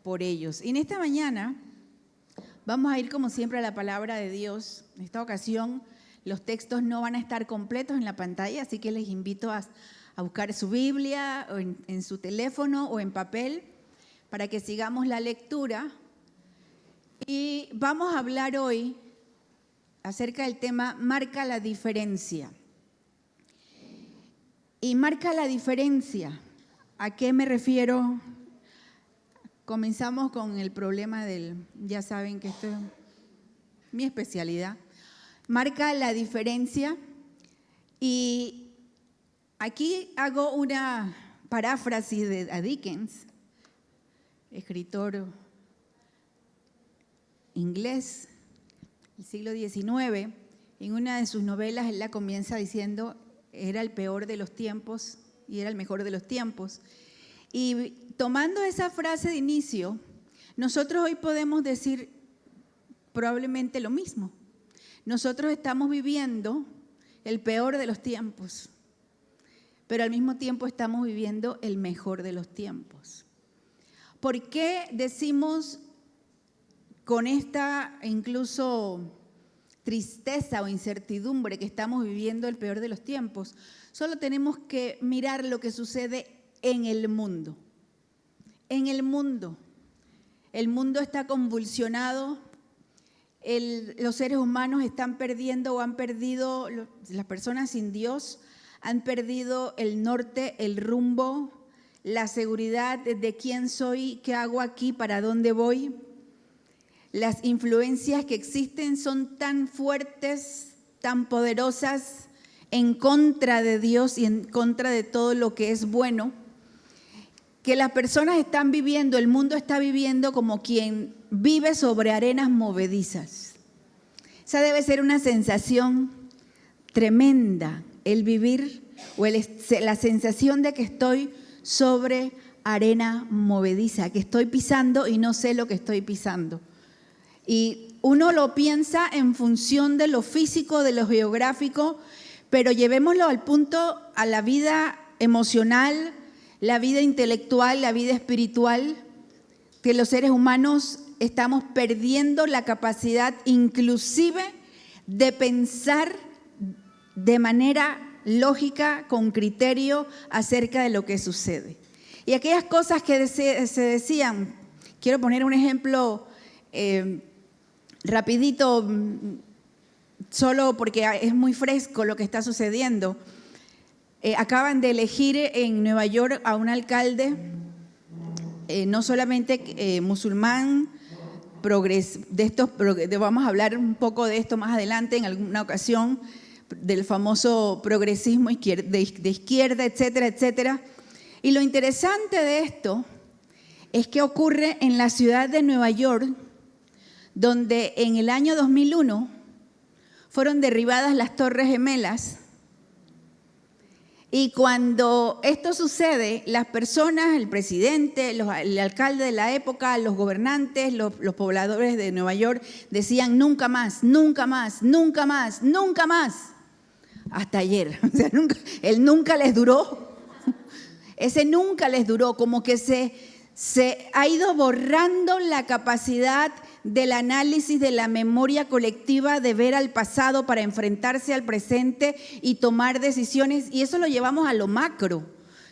por ellos. Y en esta mañana vamos a ir como siempre a la palabra de Dios. En esta ocasión los textos no van a estar completos en la pantalla, así que les invito a buscar su Biblia o en su teléfono o en papel para que sigamos la lectura. Y vamos a hablar hoy acerca del tema marca la diferencia. Y marca la diferencia. ¿A qué me refiero? Comenzamos con el problema ya saben que esto es mi especialidad. Marca la diferencia. Y aquí hago una paráfrasis de Dickens, escritor inglés del siglo XIX. En una de sus novelas él la comienza diciendo: era el peor de los tiempos y era el mejor de los tiempos. Y tomando esa frase de inicio, nosotros hoy podemos decir probablemente lo mismo. Nosotros estamos viviendo el peor de los tiempos, pero al mismo tiempo estamos viviendo el mejor de los tiempos. ¿Por qué decimos con esta incluso tristeza o incertidumbre que estamos viviendo el peor de los tiempos? Solo tenemos que mirar lo que sucede en el mundo. En el mundo. El mundo está convulsionado. Los seres humanos están perdiendo o han perdido, las personas sin Dios han perdido el norte, el rumbo, la seguridad de quién soy, qué hago aquí, para dónde voy. Las influencias que existen son tan fuertes, tan poderosas en contra de Dios y en contra de todo lo que es bueno, que las personas están viviendo, el mundo está viviendo como quien vive sobre arenas movedizas. Esa debe ser una sensación tremenda, el vivir o la sensación de que estoy sobre arena movediza, que estoy pisando y no sé lo que estoy pisando. Y uno lo piensa en función de lo físico, de lo geográfico, pero llevémoslo al punto, a la vida emocional, la vida intelectual, la vida espiritual, que los seres humanos estamos perdiendo la capacidad inclusive de pensar de manera lógica, con criterio, acerca de lo que sucede. Y aquellas cosas que se decían, quiero poner un ejemplo rapidito, solo porque es muy fresco lo que está sucediendo. Acaban de elegir en Nueva York a un alcalde, no solamente musulmán, vamos a hablar un poco de esto más adelante en alguna ocasión, del famoso progresismo de izquierda, etcétera, etcétera. Y lo interesante de esto es que ocurre en la ciudad de Nueva York, donde en el año 2001 fueron derribadas las Torres Gemelas. Y cuando esto sucede, las personas, el presidente, el alcalde de la época, los gobernantes, los pobladores de Nueva York decían: nunca más, nunca más, nunca más, nunca más. Hasta ayer. O sea, nunca les duró. Ese nunca les duró, como que se ha ido borrando la capacidad del análisis, de la memoria colectiva, de ver al pasado para enfrentarse al presente y tomar decisiones. Y eso lo llevamos a lo macro, o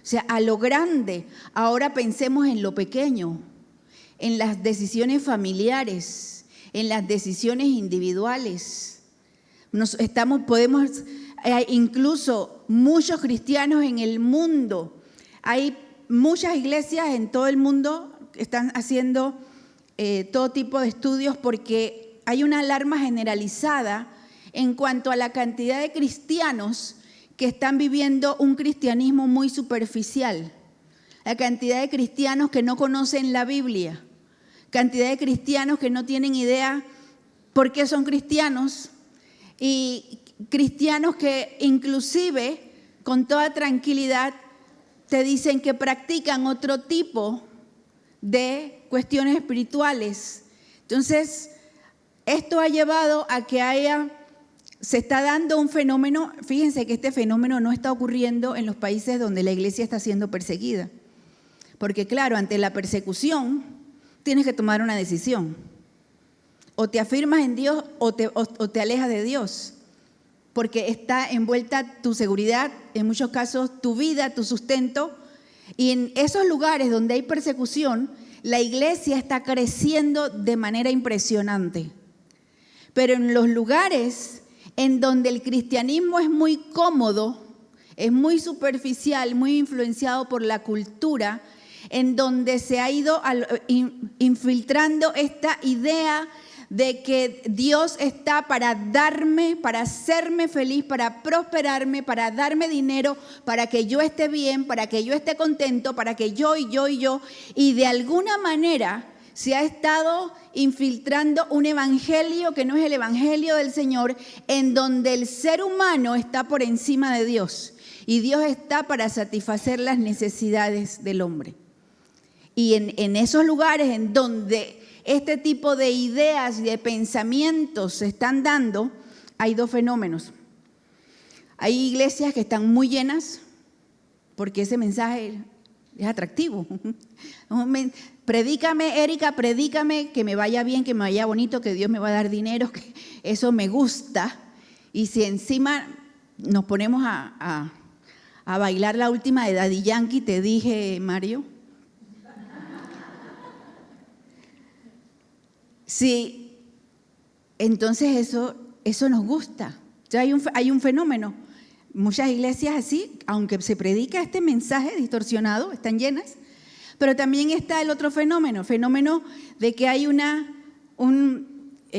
sea, a lo grande. Ahora pensemos en lo pequeño, en las decisiones familiares, en las decisiones individuales. Incluso muchos cristianos en el mundo, hay muchas iglesias en todo el mundo que están haciendo todo tipo de estudios, porque hay una alarma generalizada en cuanto a la cantidad de cristianos que están viviendo un cristianismo muy superficial, la cantidad de cristianos que no conocen la Biblia, cantidad de cristianos que no tienen idea por qué son cristianos, y cristianos que inclusive con toda tranquilidad te dicen que practican otro tipo de cuestiones espirituales. Entonces, esto ha llevado a que se está dando un fenómeno. Fíjense que este fenómeno no está ocurriendo en los países donde la iglesia está siendo perseguida, Porque claro, ante la persecución tienes que tomar una decisión. O te afirmas en Dios o te alejas de Dios. Porque está envuelta tu seguridad, en muchos casos tu vida, tu sustento. Y en esos lugares donde hay persecución, la iglesia está creciendo de manera impresionante. Pero en los lugares en donde el cristianismo es muy cómodo, es muy superficial, muy influenciado por la cultura, en donde se ha ido infiltrando esta idea de que Dios está para darme, para hacerme feliz, para prosperarme, para darme dinero, para que yo esté bien, para que yo esté contento, para que yo y yo y yo. Y de alguna manera se ha estado infiltrando un evangelio que no es el evangelio del Señor, en donde el ser humano está por encima de Dios y Dios está para satisfacer las necesidades del hombre. Y en esos lugares en donde este tipo de ideas y de pensamientos se están dando, hay dos fenómenos. Hay iglesias que están muy llenas porque ese mensaje es atractivo. Predícame, Erika, predícame, que me vaya bien, que me vaya bonito, que Dios me va a dar dinero, que eso me gusta. Y si encima nos ponemos a bailar la última de Daddy Yankee, te dije, Mario. Sí, entonces eso nos gusta. Ya hay un fenómeno. Muchas iglesias así, aunque se predica este mensaje distorsionado, están llenas, pero también está el otro fenómeno de que hay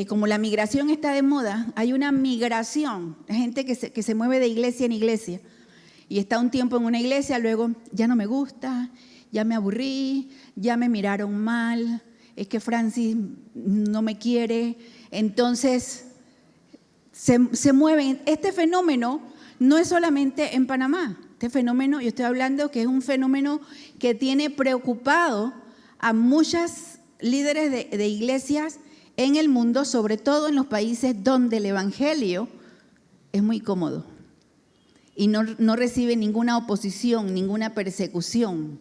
como la migración está de moda, hay una migración, gente que se mueve de iglesia en iglesia y está un tiempo en una iglesia, luego ya no me gusta, ya me aburrí, ya me miraron mal, es que Francis no me quiere, entonces se mueven. Este fenómeno no es solamente en Panamá. Este fenómeno, yo estoy hablando que es un fenómeno que tiene preocupado a muchas líderes de iglesias en el mundo, sobre todo en los países donde el evangelio es muy cómodo y no recibe ninguna oposición, ninguna persecución.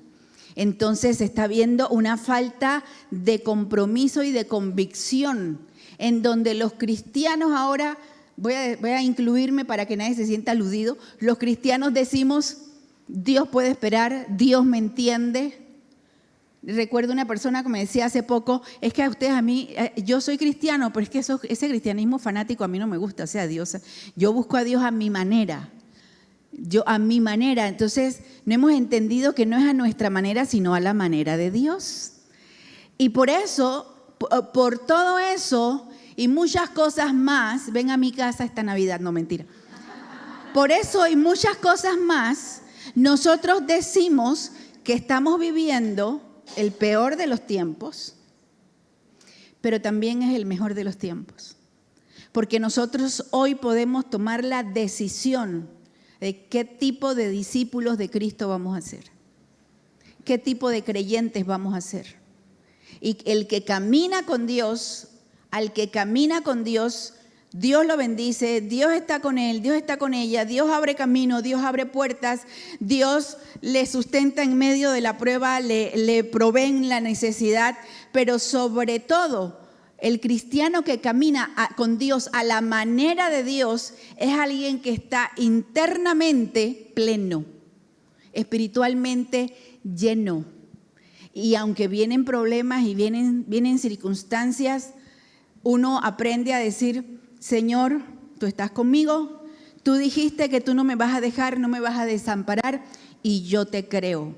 Entonces se está viendo una falta de compromiso y de convicción, en donde los cristianos ahora, voy a incluirme para que nadie se sienta aludido, los cristianos decimos, Dios puede esperar, Dios me entiende. Recuerdo una persona que me decía hace poco, es que a ustedes, a mí, yo soy cristiano, pero es que ese cristianismo fanático a mí no me gusta, o sea, Dios, yo busco a Dios a mi manera. Entonces no hemos entendido que no es a nuestra manera, sino a la manera de Dios. Y por eso, por todo eso y muchas cosas más, ven a mi casa esta Navidad, no mentira. Por eso y muchas cosas más, nosotros decimos que estamos viviendo el peor de los tiempos, pero también es el mejor de los tiempos. Porque nosotros hoy podemos tomar la decisión de qué tipo de discípulos de Cristo vamos a ser, qué tipo de creyentes vamos a ser. Y el que camina con Dios, al que camina con Dios, Dios lo bendice, Dios está con él, Dios está con ella, Dios abre camino, Dios abre puertas, Dios le sustenta en medio de la prueba, le provee en la necesidad, pero sobre todo, el cristiano que camina con Dios a la manera de Dios es alguien que está internamente pleno, espiritualmente lleno. Y aunque vienen problemas y vienen circunstancias, uno aprende a decir, Señor, tú estás conmigo, tú dijiste que tú no me vas a dejar, no me vas a desamparar y yo te creo.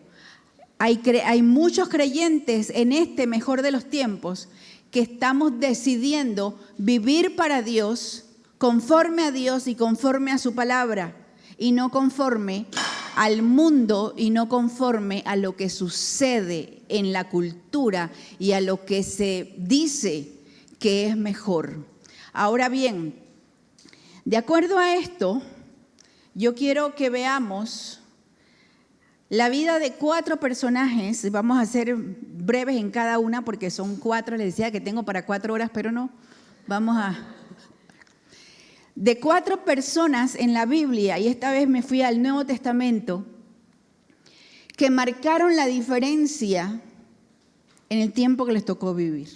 Hay muchos creyentes en este mejor de los tiempos que estamos decidiendo vivir para Dios, conforme a Dios y conforme a su palabra, y no conforme al mundo y no conforme a lo que sucede en la cultura y a lo que se dice que es mejor. Ahora bien, de acuerdo a esto, yo quiero que veamos la vida de 4 personajes. Vamos a ser breves en cada una porque son 4. Les decía que tengo para 4 horas, pero no. De 4 personas en la Biblia, y esta vez me fui al Nuevo Testamento, que marcaron la diferencia en el tiempo que les tocó vivir.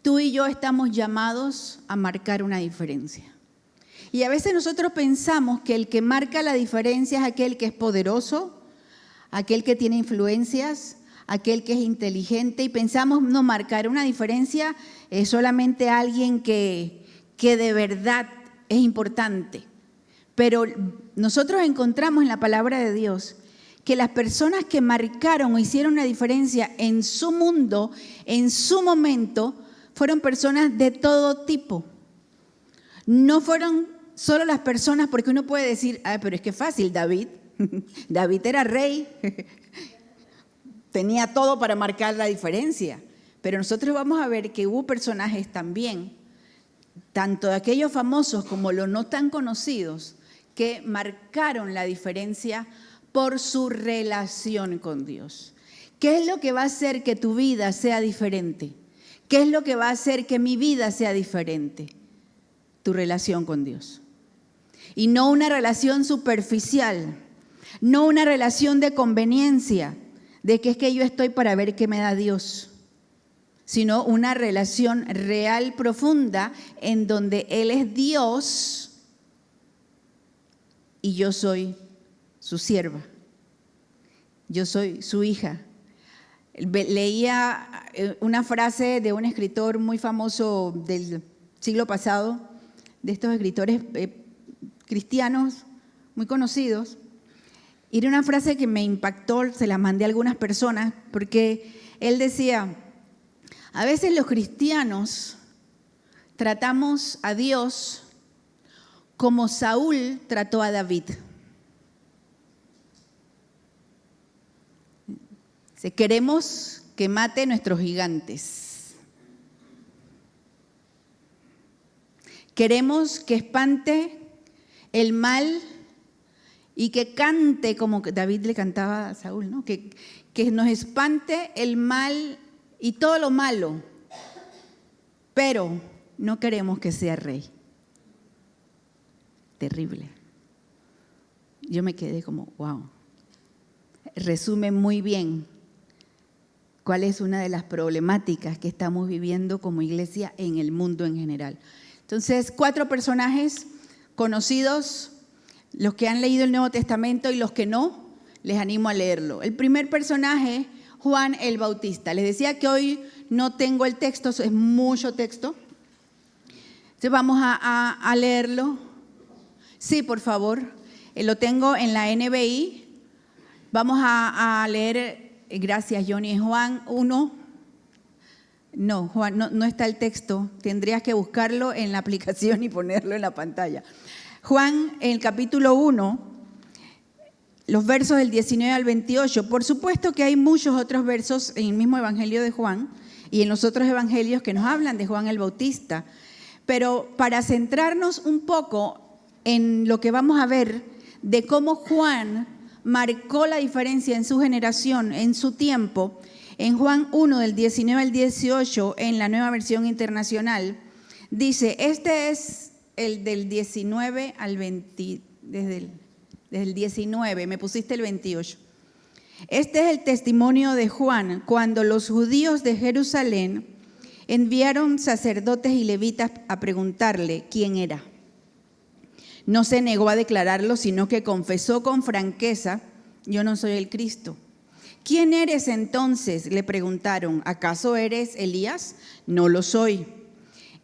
Tú y yo estamos llamados a marcar una diferencia. Y a veces nosotros pensamos que el que marca la diferencia es aquel que es poderoso, aquel que tiene influencias, aquel que es inteligente, y pensamos, no, marcar una diferencia es solamente alguien que de verdad es importante. Pero nosotros encontramos en la palabra de Dios que las personas que marcaron o hicieron una diferencia en su mundo, en su momento, fueron personas de todo tipo. No fueron solo las personas, porque uno puede decir, pero es que es fácil, David. David era rey, tenía todo para marcar la diferencia. Pero nosotros vamos a ver que hubo personajes también, tanto de aquellos famosos como los no tan conocidos, que marcaron la diferencia por su relación con Dios. ¿Qué es lo que va a hacer que tu vida sea diferente? ¿Qué es lo que va a hacer que mi vida sea diferente? Tu relación con Dios. Y no una relación superficial, no una relación de conveniencia, de que es que yo estoy para ver qué me da Dios, sino una relación real, profunda, en donde Él es Dios y yo soy su sierva, yo soy su hija. Leía una frase de un escritor muy famoso del siglo pasado, de estos escritores cristianos muy conocidos, y era una frase que me impactó, se la mandé a algunas personas, porque él decía, a veces los cristianos tratamos a Dios como Saúl trató a David. Queremos que mate nuestros gigantes. Queremos que espante el mal y que cante como David le cantaba a Saúl, ¿no? Que nos espante el mal y todo lo malo, pero no queremos que sea rey. Terrible. Yo me quedé como, wow. Resume muy bien cuál es una de las problemáticas que estamos viviendo como iglesia en el mundo en general. Entonces, 4 personajes conocidos, los que han leído el Nuevo Testamento y los que no, les animo a leerlo. El primer personaje, Juan el Bautista. Les decía que hoy no tengo el texto, es mucho texto. Entonces vamos a leerlo. Sí, por favor. Lo tengo en la NBI. Vamos a leer, gracias Johnny, Juan 1. No, Juan, no está el texto. Tendrías que buscarlo en la aplicación y ponerlo en la pantalla. Juan, en el capítulo 1, los versos del 19 al 28. Por supuesto que hay muchos otros versos en el mismo Evangelio de Juan y en los otros evangelios que nos hablan de Juan el Bautista. Pero para centrarnos un poco en lo que vamos a ver de cómo Juan marcó la diferencia en su generación, en su tiempo, en Juan 1, del 19 al 18, en la Nueva Versión Internacional, dice, este es el del 19 al 20, desde el 19, me pusiste el 28. Este es el testimonio de Juan, cuando los judíos de Jerusalén enviaron sacerdotes y levitas a preguntarle quién era. No se negó a declararlo, sino que confesó con franqueza, yo no soy el Cristo. ¿Quién eres entonces?, le preguntaron. ¿Acaso eres Elías? No lo soy.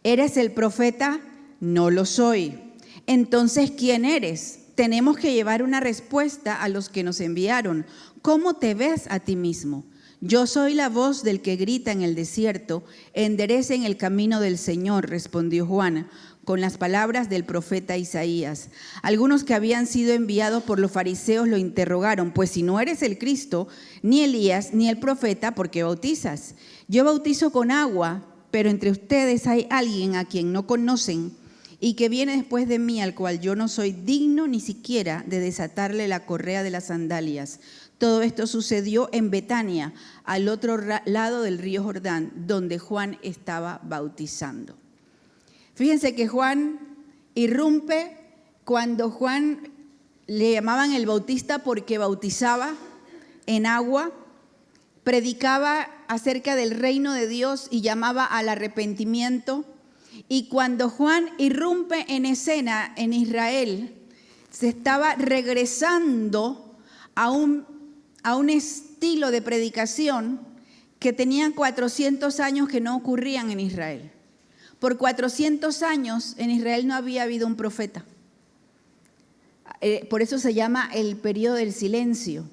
¿Eres el profeta? No lo soy. Entonces, ¿quién eres? Tenemos que llevar una respuesta a los que nos enviaron. ¿Cómo te ves a ti mismo? Yo soy la voz del que grita en el desierto, enderecen el camino del Señor, respondió Juan, con las palabras del profeta Isaías. Algunos que habían sido enviados por los fariseos lo interrogaron, pues si no eres el Cristo, ni Elías, ni el profeta, ¿por qué bautizas? Yo bautizo con agua, pero entre ustedes hay alguien a quien no conocen y que viene después de mí, al cual yo no soy digno ni siquiera de desatarle la correa de las sandalias. Todo esto sucedió en Betania, al otro lado del río Jordán, donde Juan estaba bautizando. Fíjense que Juan irrumpe cuando Juan le llamaban el Bautista porque bautizaba en agua, predicaba acerca del reino de Dios y llamaba al arrepentimiento. Y cuando Juan irrumpe en escena en Israel, se estaba regresando a un estilo de predicación que tenían 400 años que no ocurrían en Israel. Por 400 años en Israel no había habido un profeta. Por eso se llama el periodo del silencio,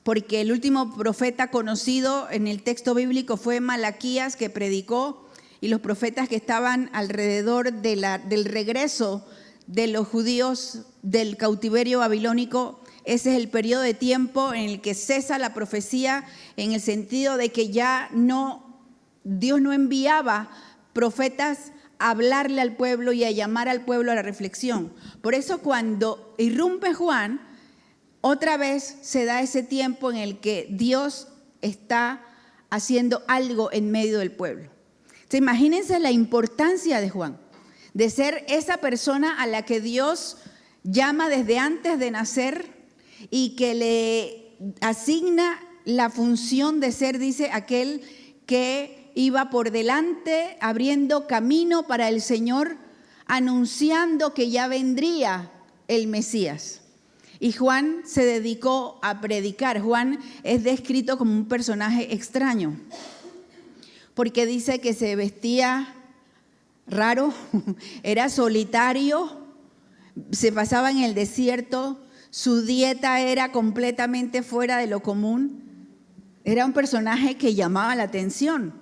porque el último profeta conocido en el texto bíblico fue Malaquías, que predicó, y los profetas que estaban alrededor del regreso de los judíos del cautiverio babilónico. Ese es el periodo de tiempo en el que cesa la profecía, en el sentido de que Dios no enviaba profetas a hablarle al pueblo y a llamar al pueblo a la reflexión. Por eso cuando irrumpe Juan, otra vez se da ese tiempo en el que Dios está haciendo algo en medio del pueblo. Entonces, imagínense la importancia de Juan, de ser esa persona a la que Dios llama desde antes de nacer y que le asigna la función de ser, dice, aquel que iba por delante abriendo camino para el Señor, anunciando que ya vendría el Mesías. Y Juan se dedicó a predicar. Juan es descrito como un personaje extraño, porque dice que se vestía raro, era solitario, se pasaba en el desierto, su dieta era completamente fuera de lo común. Era un personaje que llamaba la atención.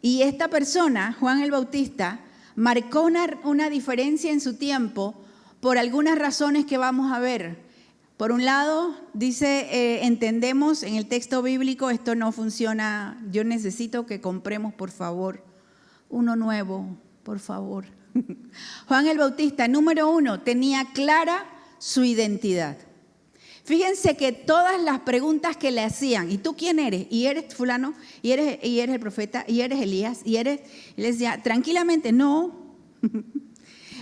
Y esta persona, Juan el Bautista, marcó una diferencia en su tiempo por algunas razones que vamos a ver. Por un lado, dice, entendemos en el texto bíblico, esto no funciona, yo necesito que compremos, por favor, uno nuevo, por favor. Juan el Bautista, número 1, tenía clara su identidad. Fíjense que todas las preguntas que le hacían, ¿y tú quién eres? ¿Y eres fulano? ¿Y eres el profeta? ¿Y eres Elías? Y le decía, tranquilamente, no.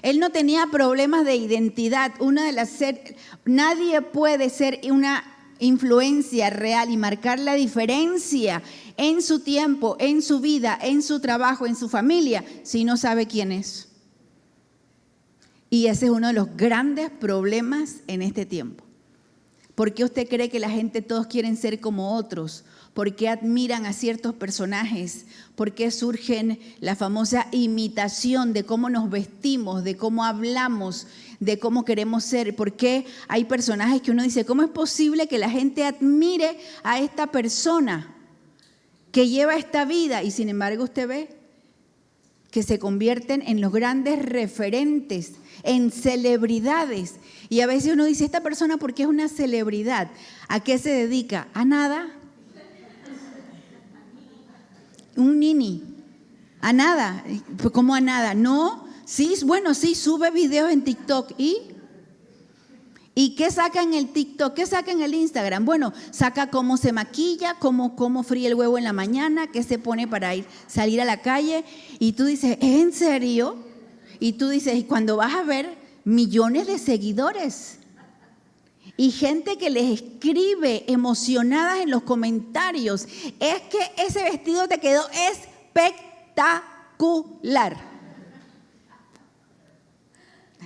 Él no tenía problemas de identidad. Nadie puede ser una influencia real y marcar la diferencia en su tiempo, en su vida, en su trabajo, en su familia, si no sabe quién es. Y ese es uno de los grandes problemas en este tiempo. ¿Por qué usted cree que la gente, todos quieren ser como otros? ¿Por qué admiran a ciertos personajes? ¿Por qué surgen la famosa imitación de cómo nos vestimos, de cómo hablamos, de cómo queremos ser? ¿Por qué hay personajes que uno dice, ¿cómo es posible que la gente admire a esta persona que lleva esta vida? Y sin embargo usted ve que se convierten en los grandes referentes, en celebridades. Y a veces uno dice, esta persona, ¿por qué es una celebridad? ¿A qué se dedica? A nada. Un nini. A nada. ¿Cómo a nada? No. Sí, bueno, sí, sube videos en TikTok. ¿Y qué saca en el TikTok? ¿Qué saca en el Instagram? Bueno, saca cómo se maquilla, cómo fríe el huevo en la mañana, qué se pone para salir a la calle. Y tú dices, ¿es en serio? Y tú dices, y cuando vas a ver millones de seguidores y gente que les escribe emocionadas en los comentarios, es que ese vestido te quedó espectacular.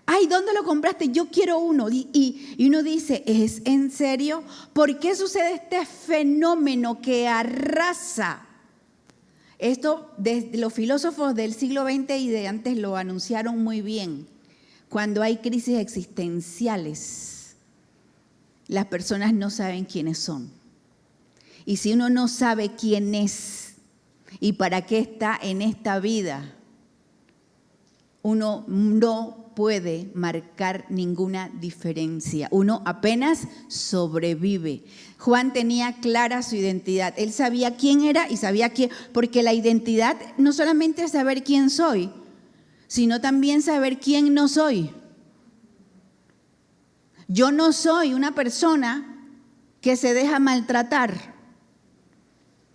Ay, ¿dónde lo compraste? Yo quiero uno. Y uno dice, ¿es en serio? ¿Por qué sucede este fenómeno que arrasa? Esto, desde los filósofos del siglo XX y de antes lo anunciaron muy bien. Cuando hay crisis existenciales, las personas no saben quiénes son. Y si uno no sabe quién es y para qué está en esta vida, uno no puede marcar ninguna diferencia. Uno apenas sobrevive. Juan tenía clara su identidad. Él sabía quién era y sabía quién, porque la identidad no solamente es saber quién soy, sino también saber quién no soy. Yo no soy una persona que se deja maltratar.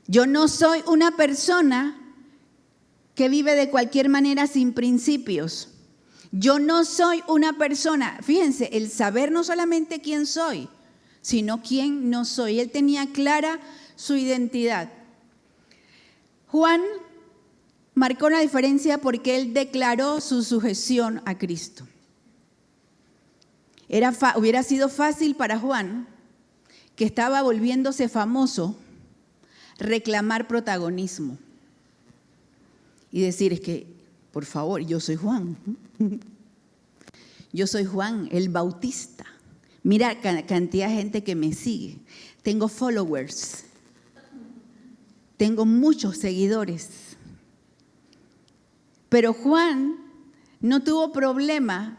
Yo no soy una persona que vive de cualquier manera sin principios. Yo no soy una persona, fíjense, el saber no solamente quién soy, sino quién no soy. Él tenía clara su identidad. Juan marcó una diferencia porque él declaró su sujeción a Cristo. Hubiera sido fácil para Juan, que estaba volviéndose famoso, reclamar protagonismo y decir, es que, por favor, yo soy Juan. Yo soy Juan el Bautista. Mira cantidad de gente que me sigue. Tengo followers. Tengo muchos seguidores. Pero Juan no tuvo problema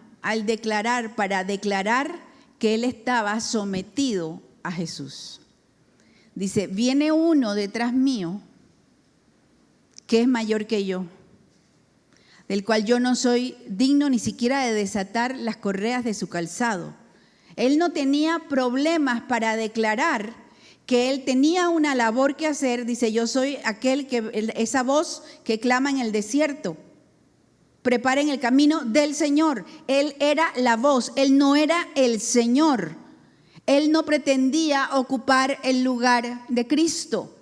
para declarar que él estaba sometido a Jesús. Dice, viene uno detrás mío que es mayor que yo, del cual yo no soy digno ni siquiera de desatar las correas de su calzado. Él no tenía problemas para declarar que él tenía una labor que hacer. Dice, yo soy esa voz que clama en el desierto. Preparen el camino del Señor. Él era la voz, él no era el Señor. Él no pretendía ocupar el lugar de Cristo.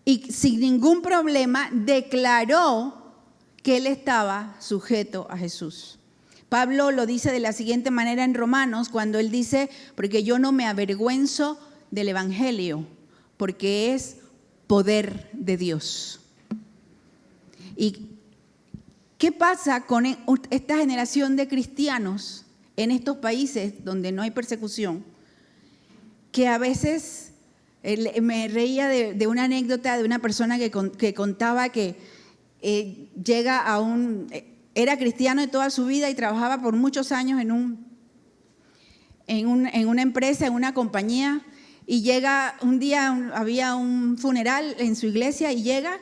Y sin ningún problema declaró que él estaba sujeto a Jesús. Pablo lo dice de la siguiente manera en Romanos, cuando él dice, porque yo no me avergüenzo del evangelio, porque es poder de Dios. ¿Y qué pasa con esta generación de cristianos en estos países donde no hay persecución? Que a veces me reía de una anécdota de una persona que contaba que era cristiano de toda su vida y trabajaba por muchos años en una empresa, en una compañía, y llega un día, había un funeral en su iglesia y llega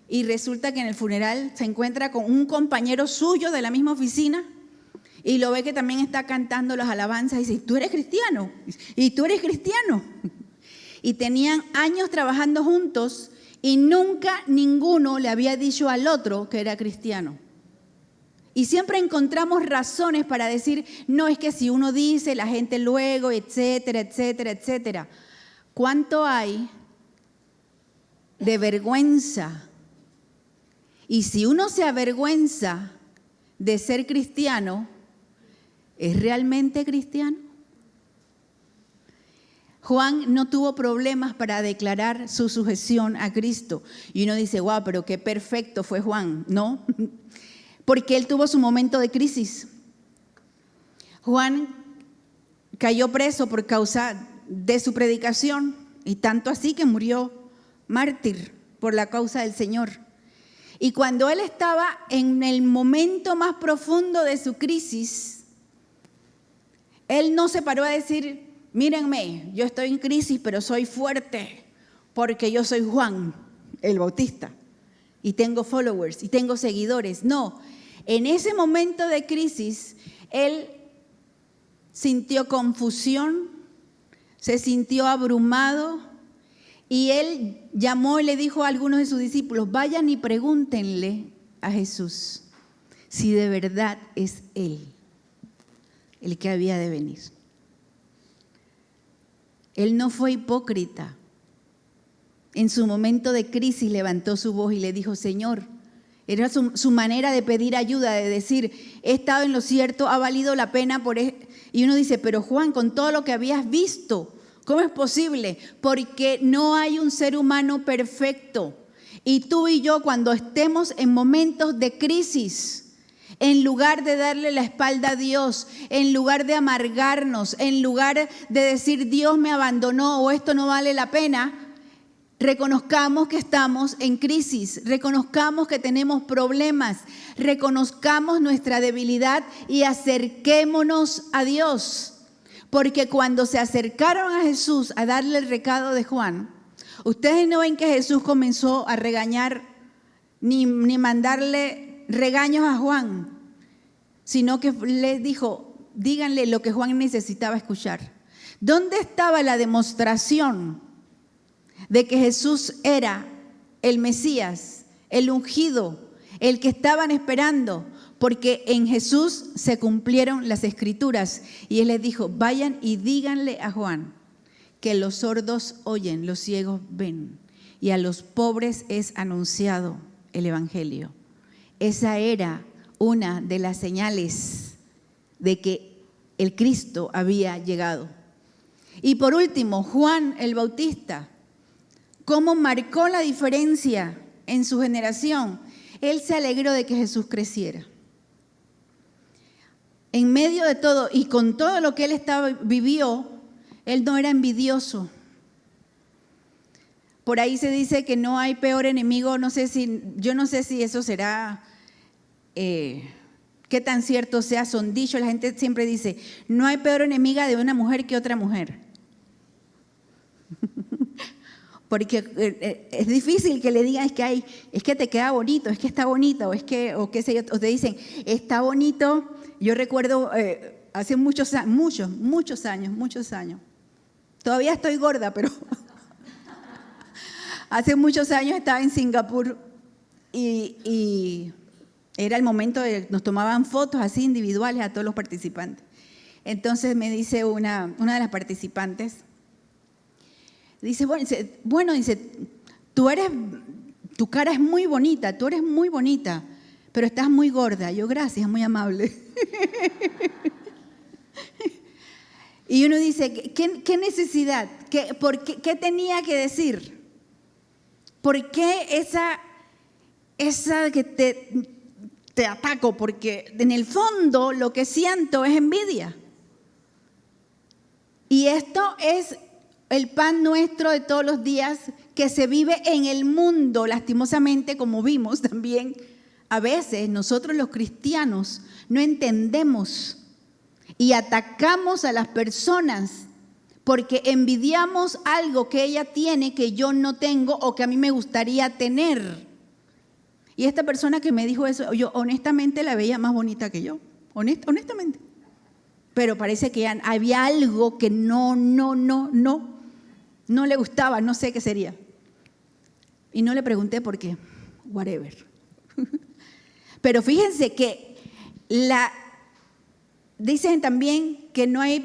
y resulta que en el funeral se encuentra con un compañero suyo de la misma oficina y lo ve que también está cantando las alabanzas y dice, ¿tú eres cristiano? ¿Y tú eres cristiano? Y tenían años trabajando juntos y nunca ninguno le había dicho al otro que era cristiano. Y siempre encontramos razones para decir, no, es que si uno dice, la gente luego, etcétera, etcétera, etcétera. ¿Cuánto hay de vergüenza? Y si uno se avergüenza de ser cristiano, ¿es realmente cristiano? Juan no tuvo problemas para declarar su sujeción a Cristo. Y uno dice, wow, pero qué perfecto fue Juan. No, porque él tuvo su momento de crisis. Juan cayó preso por causa de su predicación y tanto así que murió mártir por la causa del Señor. Y cuando él estaba en el momento más profundo de su crisis, él no se paró a decir, mírenme, yo estoy en crisis, pero soy fuerte porque yo soy Juan el Bautista y tengo followers y tengo seguidores. No, en ese momento de crisis, él sintió confusión, se sintió abrumado y él llamó y le dijo a algunos de sus discípulos, vayan y pregúntenle a Jesús si de verdad es él el que había de venir. Él no fue hipócrita. En su momento de crisis levantó su voz y le dijo, Señor, era su manera de pedir ayuda, de decir, he estado en lo cierto, ha valido la pena por esto. Y uno dice, pero Juan, con todo lo que habías visto, ¿cómo es posible? Porque no hay un ser humano perfecto. Y tú y yo, cuando estemos en momentos de crisis, en lugar de darle la espalda a Dios, en lugar de amargarnos, en lugar de decir Dios me abandonó o esto no vale la pena, reconozcamos que estamos en crisis, reconozcamos que tenemos problemas, reconozcamos nuestra debilidad y acerquémonos a Dios. Porque cuando se acercaron a Jesús a darle el recado de Juan, ustedes no ven que Jesús comenzó a regañar ni mandarle regaños a Juan, sino que les dijo, díganle lo que Juan necesitaba escuchar. ¿Dónde estaba la demostración de que Jesús era el Mesías, el ungido, el que estaban esperando, porque en Jesús se cumplieron las Escrituras. Y Él les dijo, vayan y díganle a Juan que los sordos oyen, los ciegos ven, y a los pobres es anunciado el Evangelio. Esa era una de las señales de que el Cristo había llegado. Y por último, Juan el Bautista, ¿cómo marcó la diferencia en su generación? Él se alegró de que Jesús creciera. En medio de todo y con todo lo que él vivió, él no era envidioso. Por ahí se dice que no hay peor enemigo, yo no sé si eso será, qué tan cierto sea, son dichos. La gente siempre dice, no hay peor enemiga de una mujer que otra mujer. Porque es difícil que le digan, es que te queda bonito, es que está bonito, o qué sé yo, o te dicen, está bonito. Yo recuerdo hace muchos años, todavía estoy gorda, pero hace muchos años estaba en Singapur y era el momento nos tomaban fotos así individuales a todos los participantes. Entonces me dice una de las participantes, dice, tu cara es muy bonita, tú eres muy bonita, pero estás muy gorda. Yo, gracias, muy amable. Y uno dice, ¿qué necesidad? ¿Qué tenía que decir? ¿Por qué esa que te ataco? Porque en el fondo lo que siento es envidia. Y esto es el pan nuestro de todos los días que se vive en el mundo, lastimosamente, como vimos también. A veces nosotros los cristianos no entendemos y atacamos a las personas porque envidiamos algo que ella tiene que yo no tengo o que a mí me gustaría tener. Y esta persona que me dijo eso, yo honestamente la veía más bonita que yo, honestamente. Pero parece que había algo que no le gustaba, no sé qué sería. Y no le pregunté por qué, whatever. Pero fíjense que dicen también que no hay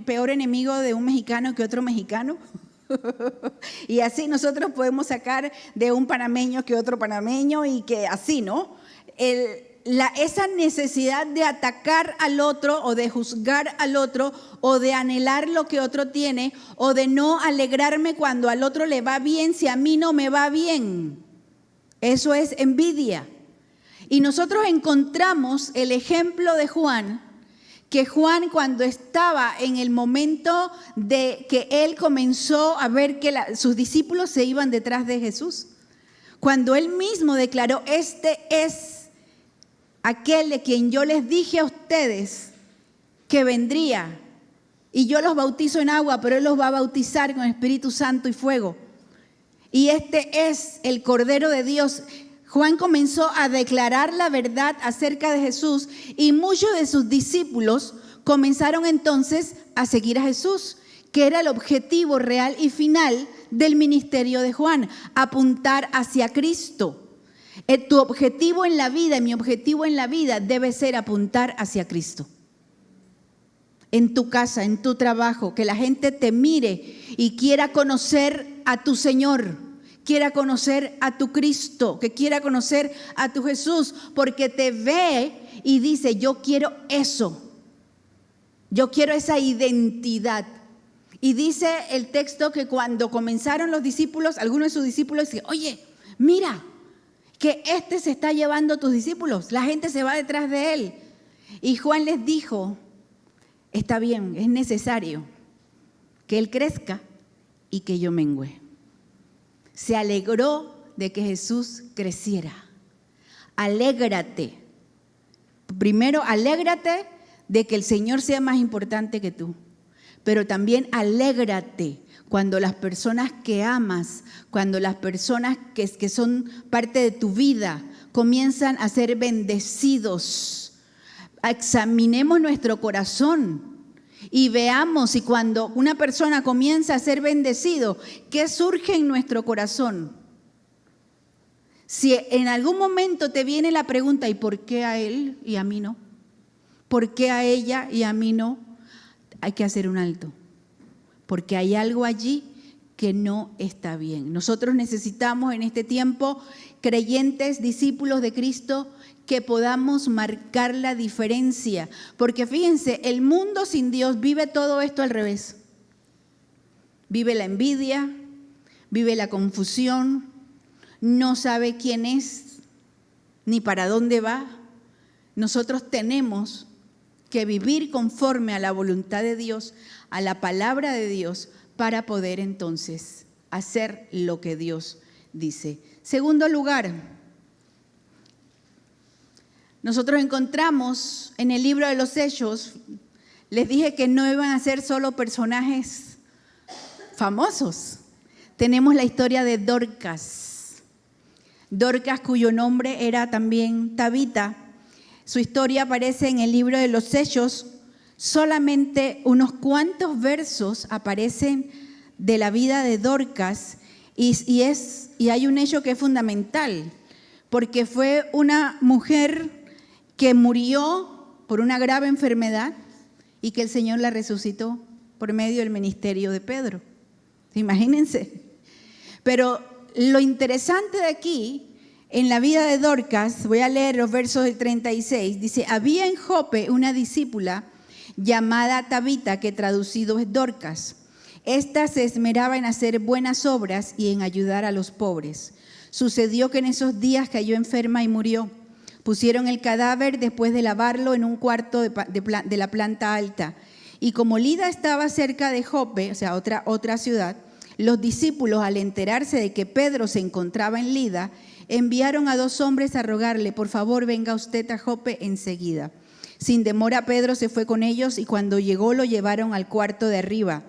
peor enemigo de un mexicano que otro mexicano. Y así nosotros podemos sacar de un panameño que otro panameño y que así, ¿no? Esa necesidad de atacar al otro o de juzgar al otro o de anhelar lo que otro tiene o de no alegrarme cuando al otro le va bien si a mí no me va bien. Eso es envidia. Y nosotros encontramos el ejemplo de Juan, que Juan cuando estaba en el momento de que él comenzó a ver que sus discípulos se iban detrás de Jesús, cuando él mismo declaró, este es aquel de quien yo les dije a ustedes que vendría y yo los bautizo en agua, pero él los va a bautizar con Espíritu Santo y fuego. Y este es el Cordero de Dios. Juan comenzó a declarar la verdad acerca de Jesús y muchos de sus discípulos comenzaron entonces a seguir a Jesús, que era el objetivo real y final del ministerio de Juan, apuntar hacia Cristo. Tu objetivo en la vida, mi objetivo en la vida debe ser apuntar hacia Cristo. En tu casa, en tu trabajo, que la gente te mire y quiera conocer a tu Señor, quiera conocer a tu Cristo, que quiera conocer a tu Jesús, porque te ve y dice, yo quiero eso, yo quiero esa identidad. Y dice el texto que cuando comenzaron los discípulos, algunos de sus discípulos dicen, oye, mira, que este se está llevando a tus discípulos, la gente se va detrás de él. Y Juan les dijo, está bien, es necesario que él crezca y que yo mengüe. Se alegró de que Jesús creciera. Alégrate. Primero, alégrate de que el Señor sea más importante que tú. Pero también alégrate cuando las personas que amas, cuando las personas que son parte de tu vida comienzan a ser bendecidos. Examinemos nuestro corazón y veamos si cuando una persona comienza a ser bendecido, ¿qué surge en nuestro corazón? Si en algún momento te viene la pregunta, ¿y por qué a él y a mí no? ¿Por qué a ella y a mí no? Hay que hacer un alto, porque hay algo allí que no está bien. Nosotros necesitamos en este tiempo creyentes, discípulos de Cristo, que podamos marcar la diferencia. Porque fíjense, el mundo sin Dios vive todo esto al revés. Vive la envidia, vive la confusión, no sabe quién es ni para dónde va. Nosotros tenemos que vivir conforme a la voluntad de Dios, a la palabra de Dios, para poder entonces hacer lo que Dios dice. Segundo lugar, nosotros encontramos en el libro de los Hechos, les dije que no iban a ser solo personajes famosos. Tenemos la historia de Dorcas. Dorcas, cuyo nombre era también Tabita. Su historia aparece en el libro de los Hechos. Solamente unos cuantos versos aparecen de la vida de Dorcas y hay un hecho que es fundamental, porque fue una mujer que murió por una grave enfermedad y que el Señor la resucitó por medio del ministerio de Pedro. Imagínense. Pero lo interesante de aquí, en la vida de Dorcas, voy a leer los versos del 36, dice: había en Jope una discípula llamada Tabita, que traducido es Dorcas. Esta se esmeraba en hacer buenas obras y en ayudar a los pobres. Sucedió que en esos días cayó enferma y murió. Pusieron el cadáver después de lavarlo en un cuarto de la planta alta. Y como Lida estaba cerca de Jope, o sea, otra ciudad, los discípulos, al enterarse de que Pedro se encontraba en Lida, enviaron a 2 hombres a rogarle: por favor, venga usted a Jope enseguida. Sin demora, Pedro se fue con ellos y cuando llegó lo llevaron al cuarto de arriba.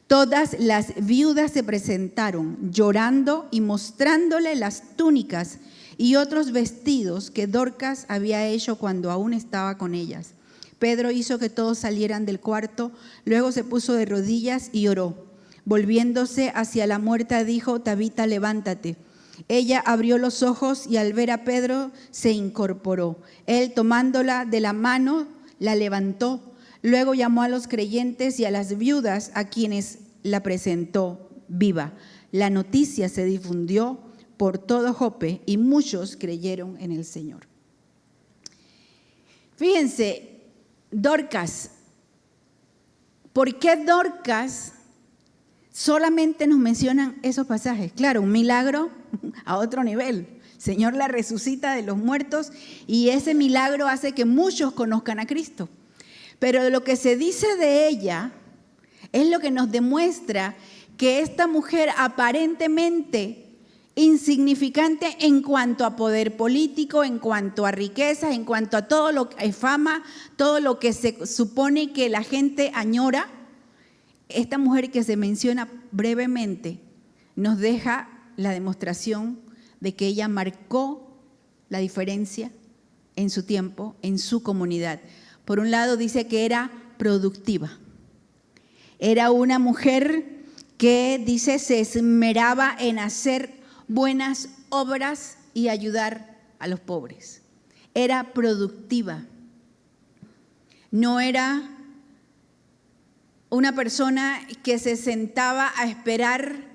Todas las viudas se presentaron llorando y mostrándole las túnicas y otros vestidos que Dorcas había hecho cuando aún estaba con ellas. Pedro hizo que todos salieran del cuarto, luego se puso de rodillas y oró. Volviéndose hacia la muerta dijo: Tabita, levántate. Ella abrió los ojos y al ver a Pedro se incorporó. Él, tomándola de la mano, la levantó. Luego llamó a los creyentes y a las viudas, a quienes la presentó viva. La noticia se difundió por todo Jope y muchos creyeron en el Señor. Fíjense, Dorcas. ¿Por qué Dorcas solamente nos mencionan esos pasajes? Claro, un milagro a otro nivel. El Señor la resucita de los muertos y ese milagro hace que muchos conozcan a Cristo. Pero lo que se dice de ella es lo que nos demuestra que esta mujer aparentemente insignificante en cuanto a poder político, en cuanto a riquezas, en cuanto a todo lo que es fama, todo lo que se supone que la gente añora, esta mujer que se menciona brevemente nos deja la demostración de que ella marcó la diferencia en su tiempo, en su comunidad. Por un lado dice que era productiva. Era una mujer que dice se esmeraba en hacer buenas obras y ayudar a los pobres. Era productiva. No era una persona que se sentaba a esperar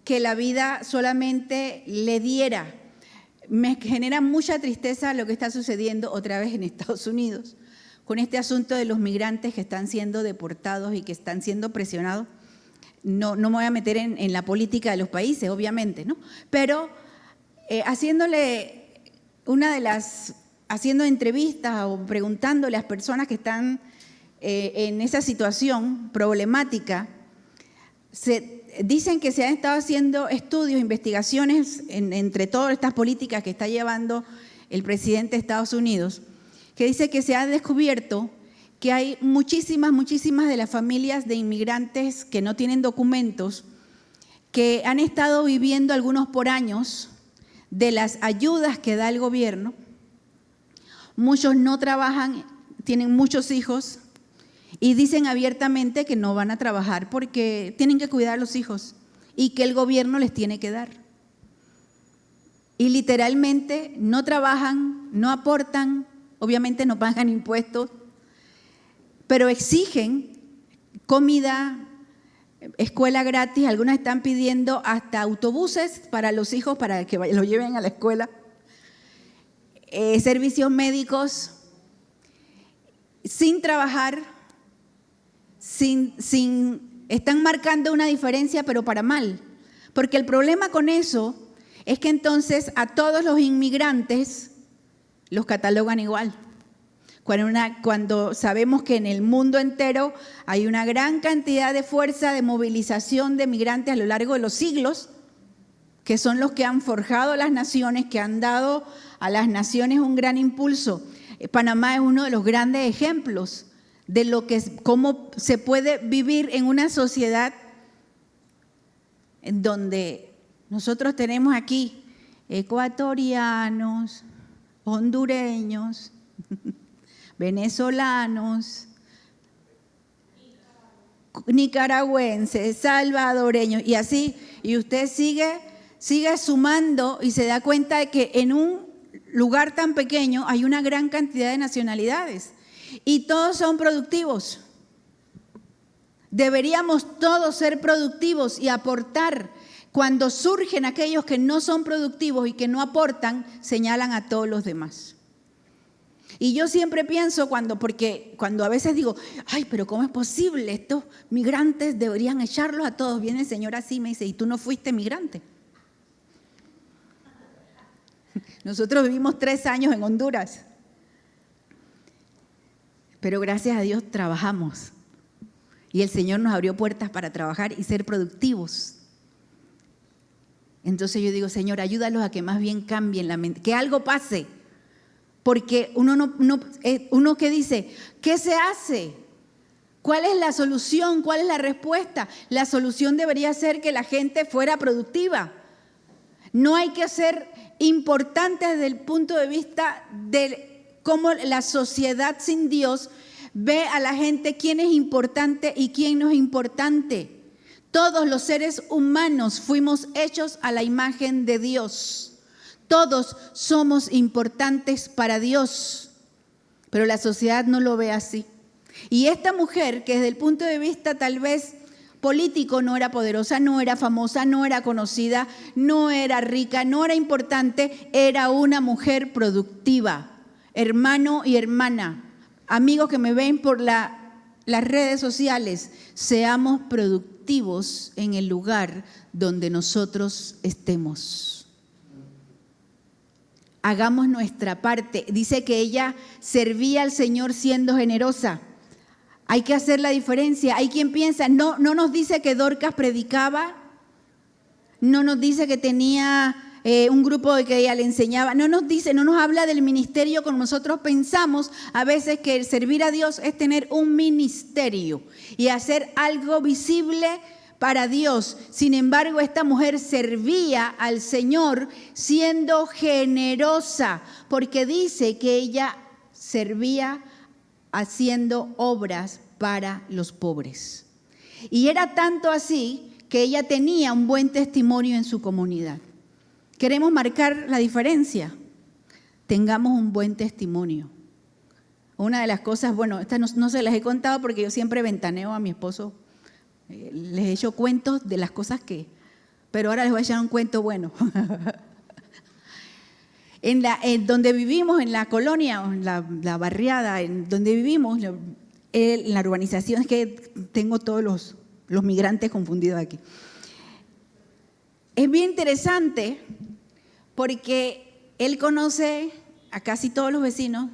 que la vida solamente le diera. Me genera mucha tristeza lo que está sucediendo otra vez en Estados Unidos, con este asunto de los migrantes que están siendo deportados y que están siendo presionados. No me voy a meter en la política de los países, obviamente, ¿no? Pero haciendo entrevistas o preguntándole a las personas que están en esa situación problemática, dicen que se han estado haciendo estudios, investigaciones entre todas estas políticas que está llevando el presidente de Estados Unidos, que dice que se ha descubierto que hay muchísimas de las familias de inmigrantes que no tienen documentos, que han estado viviendo algunos por años de las ayudas que da el gobierno. Muchos no trabajan, tienen muchos hijos y dicen abiertamente que no van a trabajar porque tienen que cuidar a los hijos y que el gobierno les tiene que dar. y literalmente no trabajan, no aportan, obviamente no pagan impuestos, pero exigen comida, escuela gratis, algunas están pidiendo hasta autobuses para los hijos para que lo lleven a la escuela, servicios médicos, sin trabajar, están marcando una diferencia, pero para mal. Porque el problema con eso es que entonces a todos los inmigrantes los catalogan igual. Cuando sabemos que en el mundo entero hay una gran cantidad de fuerza de movilización de migrantes a lo largo de los siglos, que son los que han forjado las naciones, que han dado a las naciones un gran impulso. Panamá es uno de los grandes ejemplos de cómo se puede vivir en una sociedad en donde nosotros tenemos aquí ecuatorianos, hondureños, venezolanos, nicaragüenses, salvadoreños y así, y usted sigue sumando y se da cuenta de que en un lugar tan pequeño hay una gran cantidad de nacionalidades y todos son productivos. Deberíamos todos ser productivos y aportar. Cuando surgen aquellos que no son productivos y que no aportan, señalan a todos los demás. Y yo siempre pienso porque cuando a veces digo, ay, pero ¿cómo es posible? Estos migrantes deberían echarlos a todos. Viene el Señor así y me dice, ¿y tú no fuiste migrante? Nosotros vivimos 3 años en Honduras, pero gracias a Dios trabajamos. Y el Señor nos abrió puertas para trabajar y ser productivos. Entonces yo digo, Señor, ayúdalos a que más bien cambien la mente, que algo pase. Porque uno que dice, ¿qué se hace? ¿Cuál es la solución? ¿Cuál es la respuesta? La solución debería ser que la gente fuera productiva. No hay que ser importantes desde el punto de vista de cómo la sociedad sin Dios ve a la gente quién es importante y quién no es importante. Todos los seres humanos fuimos hechos a la imagen de Dios. Todos somos importantes para Dios, pero la sociedad no lo ve así. Y esta mujer, que desde el punto de vista tal vez político no era poderosa, no era famosa, no era conocida, no era rica, no era importante, era una mujer productiva. Hermano y hermana, amigos que me ven por las redes sociales, seamos productivos en el lugar donde nosotros estemos. Hagamos nuestra parte. Dice que ella servía al Señor siendo generosa. Hay que hacer la diferencia. Hay quien piensa, no nos dice que Dorcas predicaba, no nos dice que tenía un grupo de que ella le enseñaba, no nos habla del ministerio como nosotros pensamos a veces que el servir a Dios es tener un ministerio y hacer algo visible para Dios. Sin embargo, esta mujer servía al Señor siendo generosa, porque dice que ella servía haciendo obras para los pobres. Y era tanto así que ella tenía un buen testimonio en su comunidad. Queremos marcar la diferencia. Tengamos un buen testimonio. Una de las cosas, bueno, estas no se las he contado porque yo siempre ventaneo a mi esposo. Les he hecho cuentos de las cosas pero ahora les voy a echar un cuento bueno. En donde vivimos, en la colonia, en la barriada, en donde vivimos, en la urbanización, es que tengo todos los migrantes confundidos aquí. Es bien interesante porque él conoce a casi todos los vecinos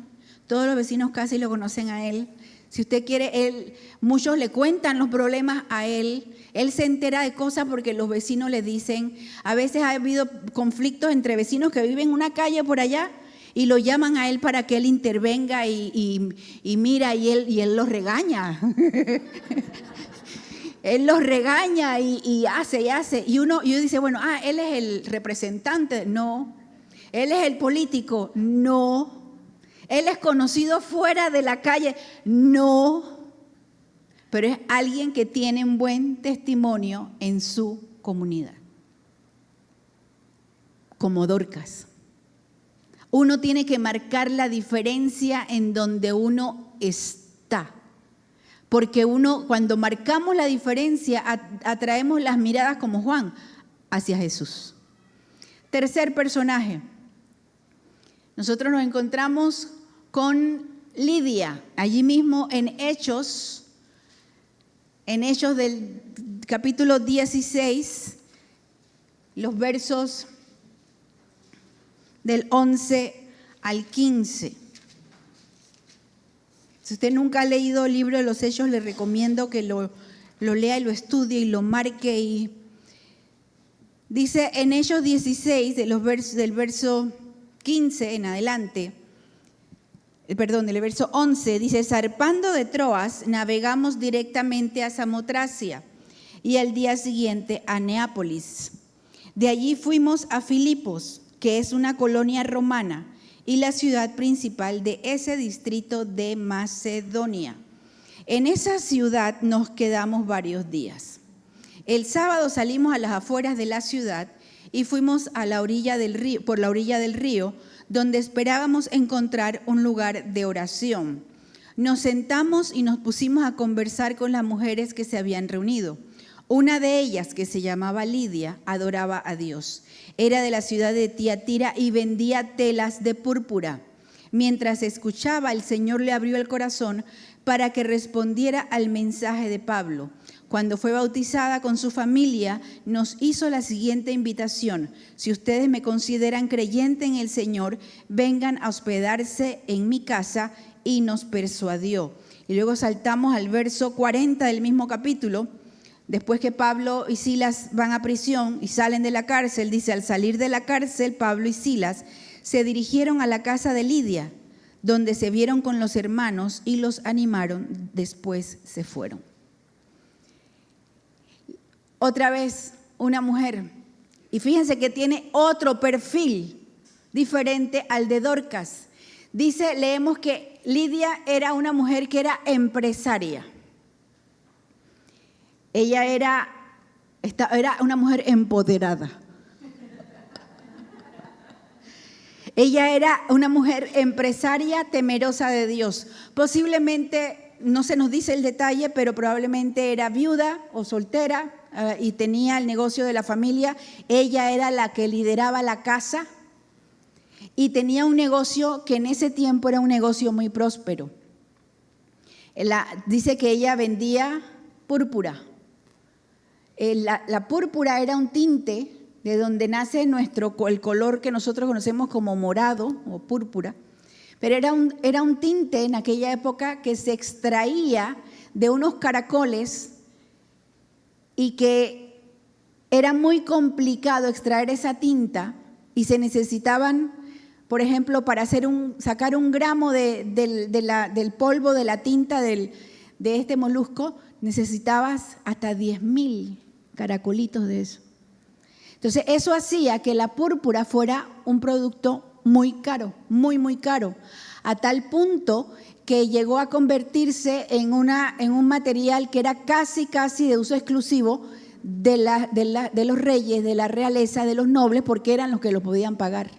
casi lo conocen a él. Si usted quiere, muchos le cuentan los problemas a él. Él se entera de cosas porque los vecinos le dicen. A veces ha habido conflictos entre vecinos que viven en una calle por allá y lo llaman a él para que él intervenga y mira, y él los regaña. Él los regaña y hace. Y uno dice, bueno, él es el representante. No. Él es el político. No. Él es conocido fuera de la calle. No. Pero es alguien que tiene un buen testimonio en su comunidad. como Dorcas. Uno tiene que marcar la diferencia en donde uno está. Porque cuando marcamos la diferencia, atraemos las miradas como Juan hacia Jesús. Tercer personaje. Nosotros nos encontramos con Lidia, allí mismo en Hechos del capítulo 16, los versos del 11 al 15. Si usted nunca ha leído el libro de los Hechos, le recomiendo que lo lea y lo estudie y lo marque. Dice en Hechos 16, del verso 15 en adelante, del verso 11, dice: zarpando de Troas, navegamos directamente a Samotracia y al día siguiente a Neápolis. De allí fuimos a Filipos, que es una colonia romana y la ciudad principal de ese distrito de Macedonia. En esa ciudad nos quedamos varios días. El sábado salimos a las afueras de la ciudad y fuimos a la orilla del río, por la orilla del río, donde esperábamos encontrar un lugar de oración. Nos sentamos y nos pusimos a conversar con las mujeres que se habían reunido. Una de ellas, que se llamaba Lidia, adoraba a Dios. Era de la ciudad de Tiatira y vendía telas de púrpura. Mientras escuchaba, el Señor le abrió el corazón para que respondiera al mensaje de Pablo. Cuando fue bautizada con su familia, nos hizo la siguiente invitación: si ustedes me consideran creyente en el Señor, vengan a hospedarse en mi casa, y nos persuadió. Y luego saltamos al verso 40 del mismo capítulo. Después que Pablo y Silas van a prisión y salen de la cárcel, dice: al salir de la cárcel, Pablo y Silas se dirigieron a la casa de Lidia, donde se vieron con los hermanos y los animaron. Después se fueron. Otra vez una mujer, y fíjense que tiene otro perfil diferente al de Dorcas. Leemos que Lidia era una mujer que era empresaria. Ella era una mujer empoderada. Ella era una mujer empresaria temerosa de Dios. Posiblemente, no se nos dice el detalle, pero probablemente era viuda o soltera y tenía el negocio de la familia. Ella era la que lideraba la casa y tenía un negocio que en ese tiempo era un negocio muy próspero. Dice que ella vendía púrpura. La púrpura era un tinte de donde nace el color que nosotros conocemos como morado o púrpura, pero era un tinte en aquella época que se extraía de unos caracoles y que era muy complicado extraer esa tinta y se necesitaban, por ejemplo, para sacar un gramo del polvo de la tinta de este molusco, necesitabas hasta 10,000 caracolitos de eso. Entonces eso hacía que la púrpura fuera un producto muy caro, muy, muy caro, a tal punto que llegó a convertirse en un material que era casi de uso exclusivo de los reyes, de la realeza, de los nobles, porque eran los que lo podían pagar.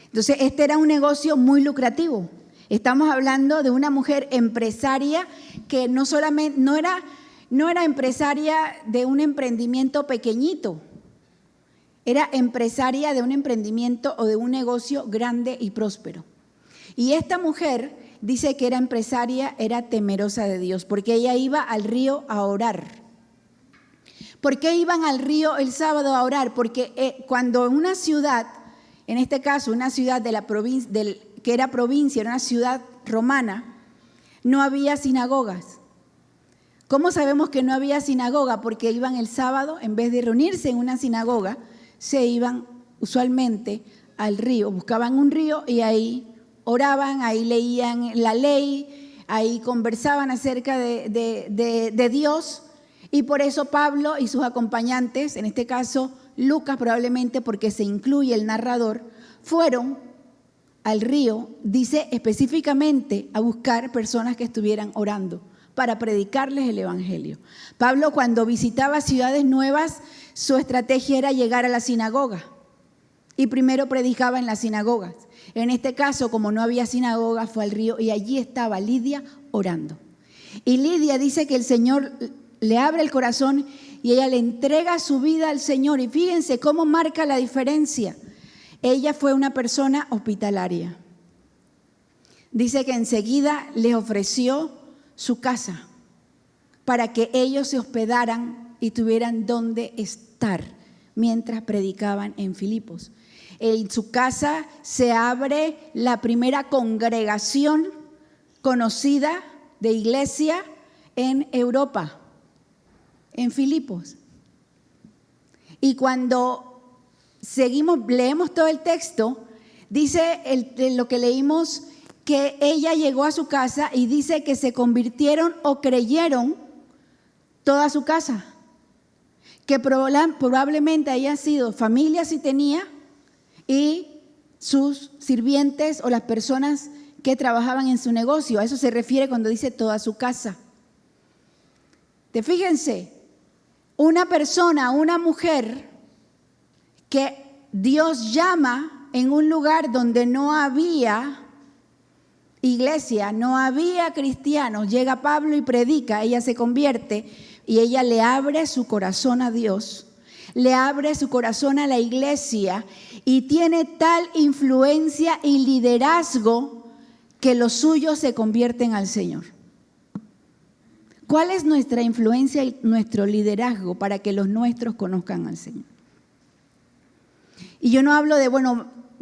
Entonces este era un negocio muy lucrativo. Estamos hablando de una mujer empresaria que no era empresaria de un emprendimiento pequeñito, era empresaria de un emprendimiento o de un negocio grande y próspero. Y esta mujer dice que era empresaria, era temerosa de Dios, porque ella iba al río a orar. ¿Por qué iban al río el sábado a orar? Porque cuando una ciudad, en este caso una ciudad de la provincia, que era provincia, era una ciudad romana, no había sinagogas. ¿Cómo sabemos que no había sinagoga? Porque iban el sábado, en vez de reunirse en una sinagoga, se iban usualmente al río, buscaban un río y ahí oraban, ahí leían la ley, ahí conversaban acerca de Dios. Y por eso Pablo y sus acompañantes, en este caso Lucas probablemente porque se incluye el narrador, fueron al río, dice específicamente, a buscar personas que estuvieran orando para predicarles el evangelio. Pablo, cuando visitaba ciudades nuevas, su estrategia era llegar a la sinagoga. y primero predicaba en las sinagogas. En este caso, como no había sinagoga, fue al río y allí estaba Lidia orando. Y Lidia dice que el Señor le abre el corazón y ella le entrega su vida al Señor. Y fíjense cómo marca la diferencia. Ella fue una persona hospitalaria. Dice que enseguida les ofreció su casa para que ellos se hospedaran y tuvieran dónde estar mientras predicaban en Filipos. En su casa se abre la primera congregación conocida de iglesia en Europa, en Filipos. Y cuando leemos todo el texto, dice lo que leímos, que ella llegó a su casa y dice que se convirtieron o creyeron toda su casa. Que probablemente haya sido familia si tenía, y sus sirvientes o las personas que trabajaban en su negocio. A eso se refiere cuando dice toda su casa. Fíjense, una persona, una mujer que Dios llama en un lugar donde no había iglesia, no había cristianos, llega Pablo y predica, ella se convierte y ella le abre su corazón a Dios, le abre su corazón a la iglesia y tiene tal influencia y liderazgo que los suyos se convierten al Señor. ¿Cuál es nuestra influencia y nuestro liderazgo para que los nuestros conozcan al Señor? Y yo no hablo de,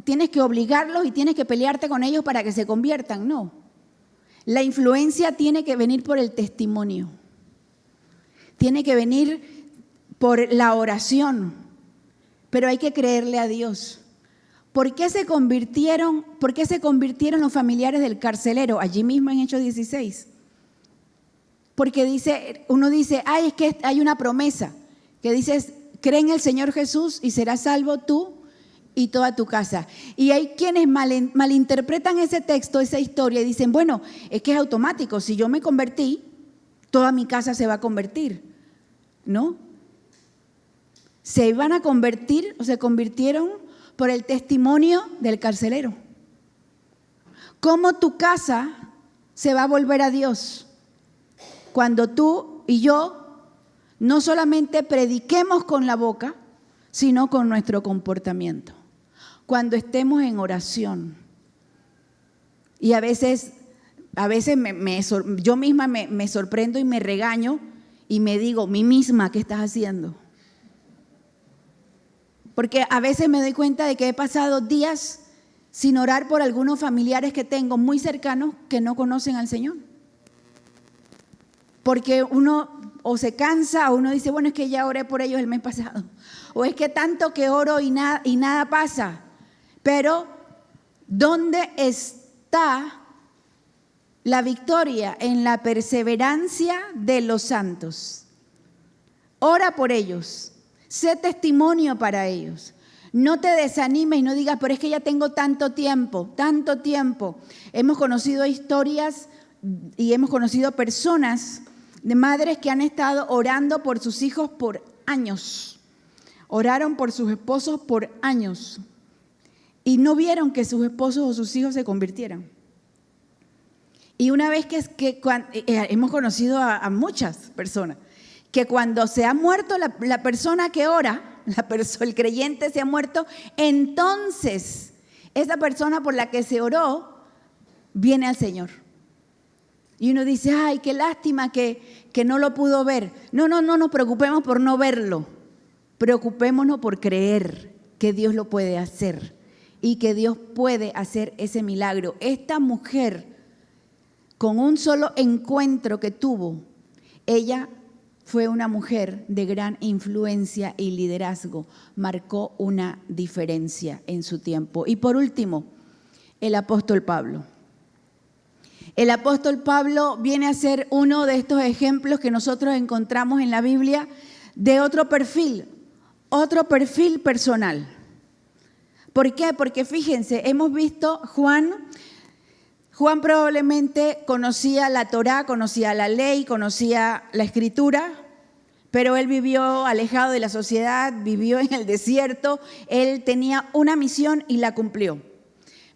tienes que obligarlos y tienes que pelearte con ellos para que se conviertan. No. La influencia tiene que venir por el testimonio. Tiene que venir por la oración. Pero hay que creerle a Dios. ¿Por qué se convirtieron los familiares del carcelero? Allí mismo en Hechos 16. Porque uno dice, es que hay una promesa que dice, cree en el Señor Jesús y serás salvo tú y toda tu casa. Y hay quienes malinterpretan ese texto, esa historia, y dicen, es que es automático, si yo me convertí, toda mi casa se va a convertir. ¿No? Se iban a convertir o se convirtieron por el testimonio del carcelero. ¿Cómo tu casa se va a volver a Dios? Cuando tú y yo no solamente prediquemos con la boca, sino con nuestro comportamiento. Cuando estemos en oración. Y a veces yo misma me sorprendo y me regaño y me digo, mí misma, ¿qué estás haciendo? Porque a veces me doy cuenta de que he pasado días sin orar por algunos familiares que tengo muy cercanos que no conocen al Señor. Porque uno o se cansa o uno dice, es que ya oré por ellos el mes pasado. O es que tanto que oro y nada pasa. Pero, ¿dónde está la victoria? En la perseverancia de los santos. Ora por ellos. Sé testimonio para ellos. No te desanimes y no digas, pero es que ya tengo tanto tiempo. Hemos conocido historias y hemos conocido personas de madres que han estado orando por sus hijos por años. Oraron por sus esposos por años. Y no vieron que sus esposos o sus hijos se convirtieran. Y una vez que hemos conocido a muchas personas, que cuando se ha muerto la persona que ora, el creyente se ha muerto, entonces esa persona por la que se oró viene al Señor. Y uno dice, qué lástima que no lo pudo ver. No nos preocupemos por no verlo. Preocupémonos por creer que Dios lo puede hacer y que Dios puede hacer ese milagro. Esta mujer, con un solo encuentro que tuvo, ella fue una mujer de gran influencia y liderazgo. Marcó una diferencia en su tiempo. Y por último, el apóstol Pablo. El apóstol Pablo viene a ser uno de estos ejemplos que nosotros encontramos en la Biblia de otro perfil personal. ¿Por qué? Porque fíjense, hemos visto Juan probablemente conocía la Torá, conocía la ley, conocía la Escritura, pero él vivió alejado de la sociedad, vivió en el desierto. Él tenía una misión y la cumplió.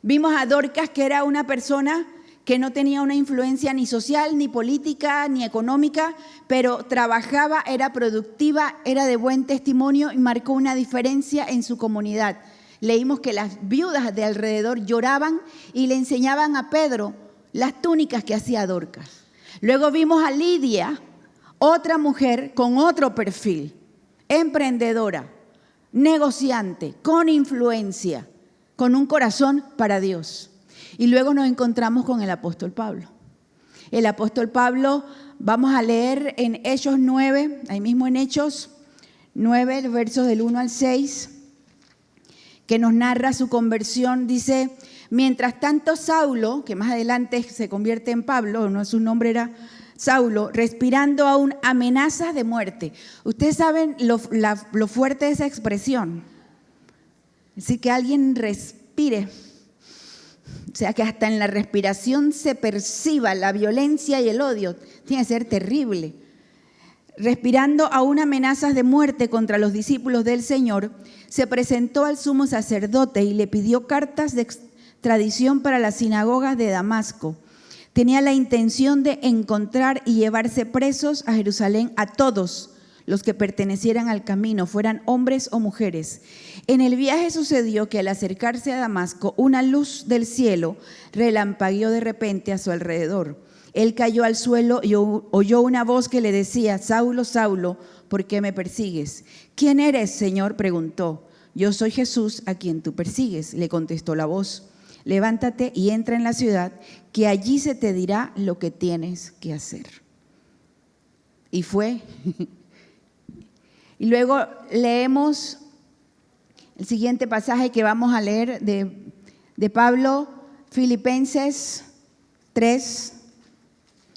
Vimos a Dorcas, que era una persona que no tenía una influencia ni social, ni política, ni económica, pero trabajaba, era productiva, era de buen testimonio y marcó una diferencia en su comunidad. Leímos que las viudas de alrededor lloraban y le enseñaban a Pedro las túnicas que hacía Dorcas. Luego vimos a Lidia, otra mujer con otro perfil, emprendedora, negociante, con influencia, con un corazón para Dios. Y luego nos encontramos con el apóstol Pablo. El apóstol Pablo, vamos a leer en Hechos 9, ahí mismo en Hechos 9, los versos del 1 al 6, que nos narra su conversión. Dice: mientras tanto Saulo, que más adelante se convierte en Pablo, no, su nombre era Saulo, respirando aún amenazas de muerte. Ustedes saben lo fuerte de esa expresión. Es decir, que alguien respire. O sea, que hasta en la respiración se perciba la violencia y el odio. Tiene que ser terrible. Respirando aún amenazas de muerte contra los discípulos del Señor, se presentó al sumo sacerdote y le pidió cartas de extradición para las sinagogas de Damasco. Tenía la intención de encontrar y llevarse presos a Jerusalén a todos los que pertenecieran al camino, fueran hombres o mujeres. En el viaje sucedió que al acercarse a Damasco, una luz del cielo relampagueó de repente a su alrededor. Él cayó al suelo y oyó una voz que le decía: Saulo, Saulo, ¿por qué me persigues? ¿Quién eres, Señor?, preguntó. Yo soy Jesús, a quien tú persigues, le contestó la voz. Levántate y entra en la ciudad, que allí se te dirá lo que tienes que hacer. Y fue. Y luego leemos el siguiente pasaje que vamos a leer de Pablo, Filipenses 3,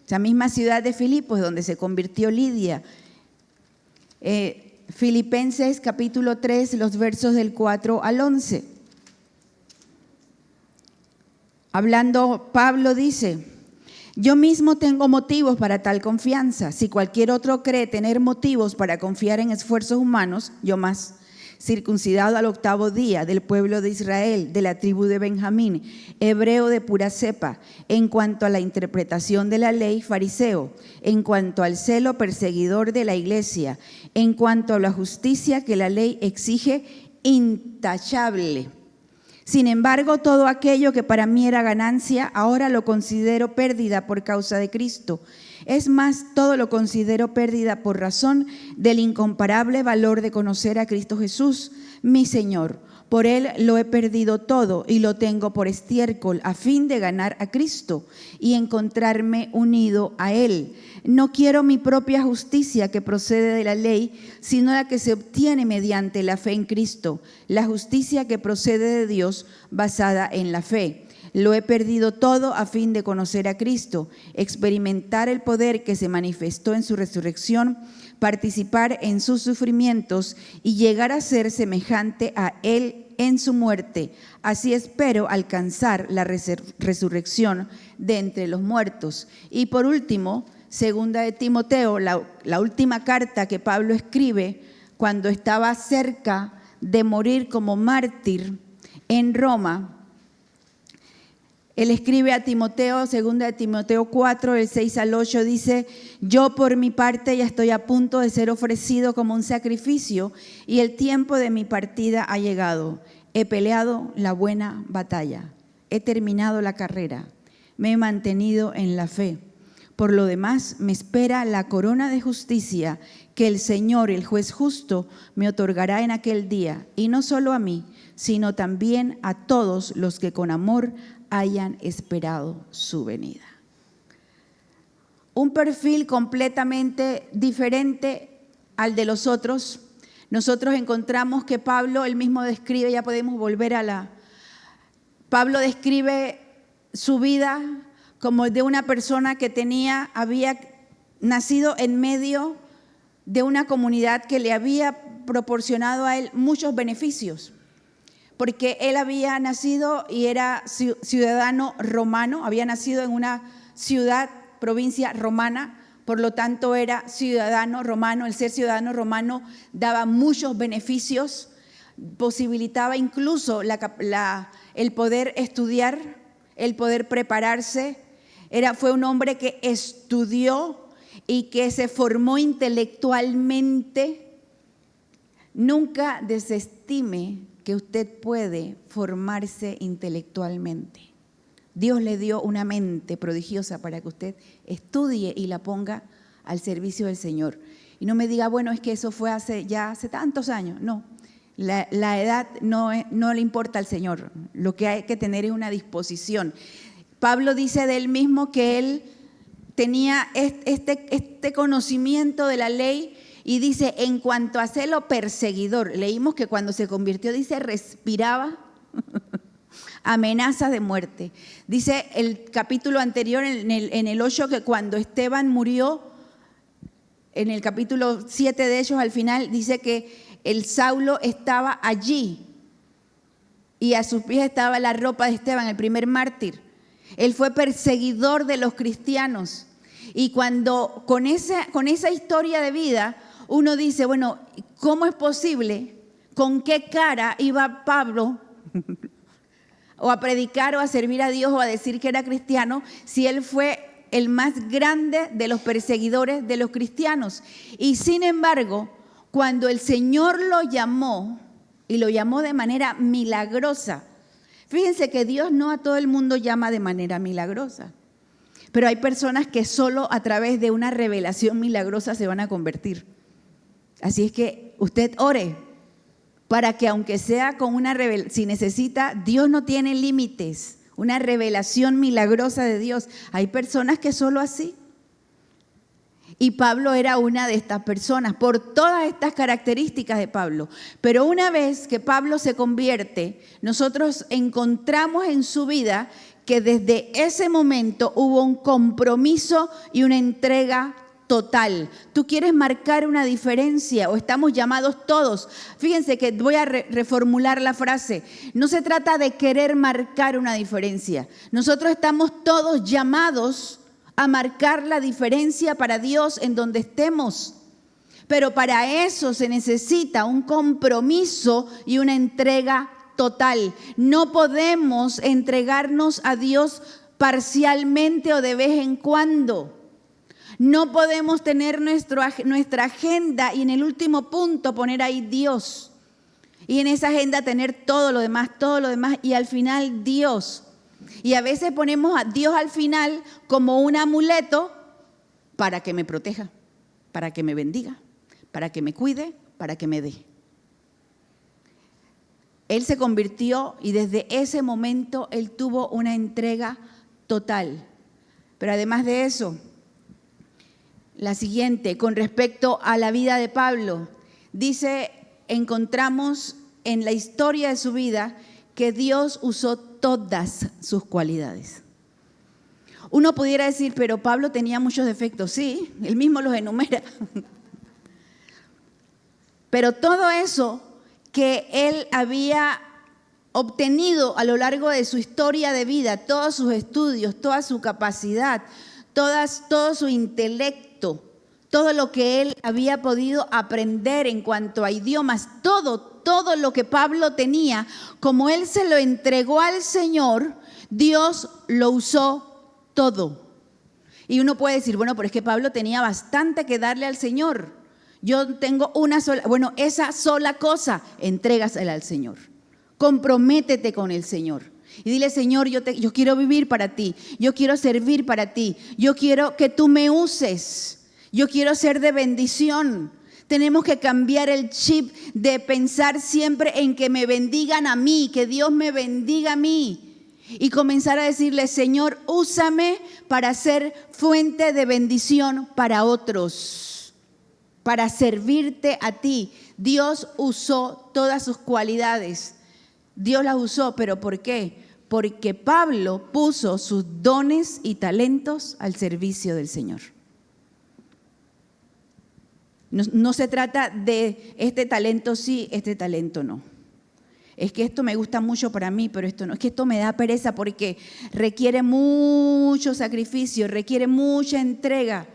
esa misma ciudad de Filipos, donde se convirtió Lidia. Filipenses capítulo 3, los versos del 4 al 11. Hablando, Pablo dice: yo mismo tengo motivos para tal confianza. Si cualquier otro cree tener motivos para confiar en esfuerzos humanos, yo más. Circuncidado al 8º día, del pueblo de Israel, de la tribu de Benjamín, hebreo de pura cepa, en cuanto a la interpretación de la ley, fariseo, en cuanto al celo, perseguidor de la iglesia, en cuanto a la justicia que la ley exige, intachable. Sin embargo, todo aquello que para mí era ganancia, ahora lo considero pérdida por causa de Cristo. Es más, todo lo considero pérdida por razón del incomparable valor de conocer a Cristo Jesús, mi Señor. Por Él lo he perdido todo y lo tengo por estiércol, a fin de ganar a Cristo y encontrarme unido a Él. No quiero mi propia justicia que procede de la ley, sino la que se obtiene mediante la fe en Cristo, la justicia que procede de Dios basada en la fe. Lo he perdido todo a fin de conocer a Cristo, experimentar el poder que se manifestó en su resurrección, participar en sus sufrimientos y llegar a ser semejante a Él en su muerte. Así espero alcanzar la resurrección de entre los muertos. Y por último, segunda de Timoteo, la última carta que Pablo escribe cuando estaba cerca de morir como mártir en Roma. Él escribe a Timoteo, segunda de Timoteo 4, del 6 al 8, dice: yo por mi parte ya estoy a punto de ser ofrecido como un sacrificio y el tiempo de mi partida ha llegado. He peleado la buena batalla, he terminado la carrera, me he mantenido en la fe. Por lo demás, me espera la corona de justicia que el Señor, el juez justo, me otorgará en aquel día, y no solo a mí, sino también a todos los que con amor hayan esperado su venida. Un perfil completamente diferente al de los otros. Nosotros encontramos que Pablo, él mismo describe, ya podemos volver Pablo describe su vida como de una persona que había nacido en medio de una comunidad que le había proporcionado a él muchos beneficios. Porque él había nacido y era ciudadano romano, había nacido en una ciudad, provincia romana, por lo tanto era ciudadano romano. El ser ciudadano romano daba muchos beneficios, posibilitaba incluso el poder estudiar, el poder prepararse. Fue un hombre que estudió y que se formó intelectualmente. Nunca desestime que usted puede formarse intelectualmente. Dios le dio una mente prodigiosa para que usted estudie y la ponga al servicio del Señor. Y no me diga, bueno, es que eso fue hace tantos años. No, la edad no le importa al Señor. Lo que hay que tener es una disposición. Pablo dice de él mismo que él tenía este conocimiento de la ley y dice, en cuanto a celo perseguidor, leímos que cuando se convirtió, dice, respiraba amenazas de muerte. Dice el capítulo anterior, en el 8, que cuando Esteban murió, en el capítulo 7 de ellos, al final, dice que el Saulo estaba allí y a sus pies estaba la ropa de Esteban, el primer mártir. Él fue perseguidor de los cristianos. Y cuando con esa historia de vida, uno dice, bueno, ¿cómo es posible? ¿Con qué cara iba Pablo o a predicar o a servir a Dios o a decir que era cristiano si él fue el más grande de los perseguidores de los cristianos? Y sin embargo, cuando el Señor lo llamó, y lo llamó de manera milagrosa, fíjense que Dios no a todo el mundo llama de manera milagrosa, pero hay personas que solo a través de una revelación milagrosa se van a convertir. Así es que usted ore para que, aunque sea con una revelación, si necesita, Dios no tiene límites, una revelación milagrosa de Dios. Hay personas que solo así. Y Pablo era una de estas personas, por todas estas características de Pablo. Pero una vez que Pablo se convierte, nosotros encontramos en su vida que desde ese momento hubo un compromiso y una entrega total. ¿Tú quieres marcar una diferencia o estamos llamados todos? Fíjense que voy a reformular la frase. No se trata de querer marcar una diferencia. Nosotros estamos todos llamados a marcar la diferencia para Dios en donde estemos. Pero para eso se necesita un compromiso y una entrega total. No podemos entregarnos a Dios parcialmente o de vez en cuando. No podemos tener nuestra agenda y en el último punto poner ahí Dios. Y en esa agenda tener todo lo demás y al final Dios. Y a veces ponemos a Dios al final como un amuleto para que me proteja, para que me bendiga, para que me cuide, para que me dé. Él se convirtió y desde ese momento él tuvo una entrega total. Pero además de eso, la siguiente, con respecto a la vida de Pablo, dice, encontramos en la historia de su vida que Dios usó todas sus cualidades. Uno pudiera decir, pero Pablo tenía muchos defectos. Sí, él mismo los enumera. Pero todo eso que él había obtenido a lo largo de su historia de vida, todos sus estudios, toda su capacidad, todo su intelecto, todo lo que él había podido aprender en cuanto a idiomas, todo lo que Pablo tenía, como él se lo entregó al Señor, Dios lo usó todo. Y uno puede decir, bueno, pero es que Pablo tenía bastante que darle al Señor. Yo tengo una sola, bueno, esa sola cosa, entrégasela al Señor. Comprométete con el Señor. Y dile, Señor, yo quiero vivir para ti, yo quiero servir para ti, yo quiero que tú me uses, yo quiero ser de bendición. Tenemos que cambiar el chip de pensar siempre en que me bendigan a mí, que Dios me bendiga a mí. Y comenzar a decirle, Señor, úsame para ser fuente de bendición para otros, para servirte a ti. Dios usó todas sus cualidades. Dios las usó, ¿pero por qué? Porque Pablo puso sus dones y talentos al servicio del Señor. No se trata de este talento sí, este talento no. Es que esto me gusta mucho para mí, pero esto no. Es que esto me da pereza porque requiere mucho sacrificio, requiere mucha entrega.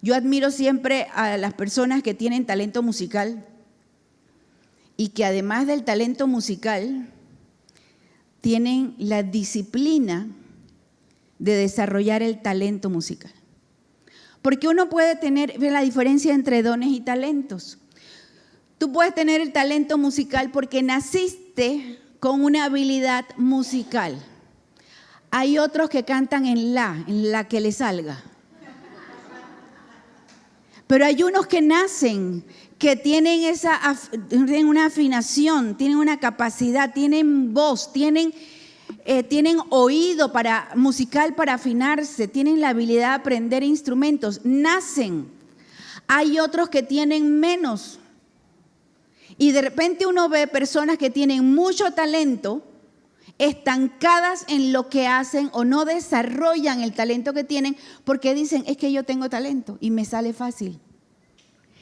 Yo admiro siempre a las personas que tienen talento musical y que además del talento musical tienen la disciplina de desarrollar el talento musical. Porque uno puede ver la diferencia entre dones y talentos. Tú puedes tener el talento musical porque naciste con una habilidad musical. Hay otros que cantan en la que les salga. Pero hay unos que nacen, que tienen una afinación, tienen una capacidad, tienen voz, tienen oído musical para afinarse, tienen la habilidad de aprender instrumentos, nacen. Hay otros que tienen menos. Y de repente uno ve personas que tienen mucho talento, estancadas en lo que hacen o no desarrollan el talento que tienen porque dicen, es que yo tengo talento y me sale fácil.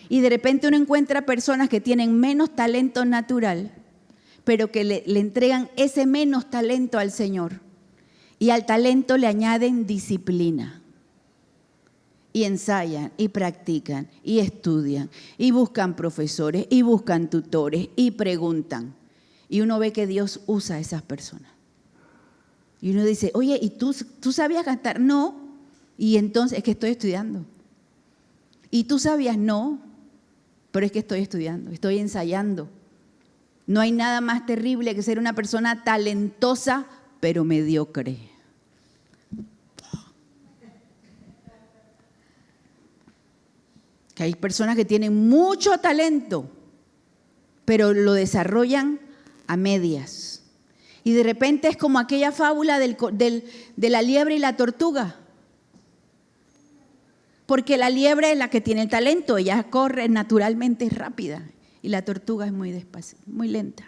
Y de repente uno encuentra personas que tienen menos talento natural, pero que le entregan ese menos talento al Señor. Y al talento le añaden disciplina. Y ensayan, y practican, y estudian, y buscan profesores, y buscan tutores, y preguntan. Y uno ve que Dios usa a esas personas. Y uno dice, oye, ¿y tú sabías cantar? No. Y entonces, es que estoy estudiando. ¿Y tú sabías? No. Pero es que estoy estudiando, estoy ensayando. No hay nada más terrible que ser una persona talentosa, pero mediocre. Que hay personas que tienen mucho talento, pero lo desarrollan a medias. Y de repente es como aquella fábula de la liebre y la tortuga. Porque la liebre es la que tiene el talento, ella corre naturalmente rápida y la tortuga es muy despacio, muy lenta.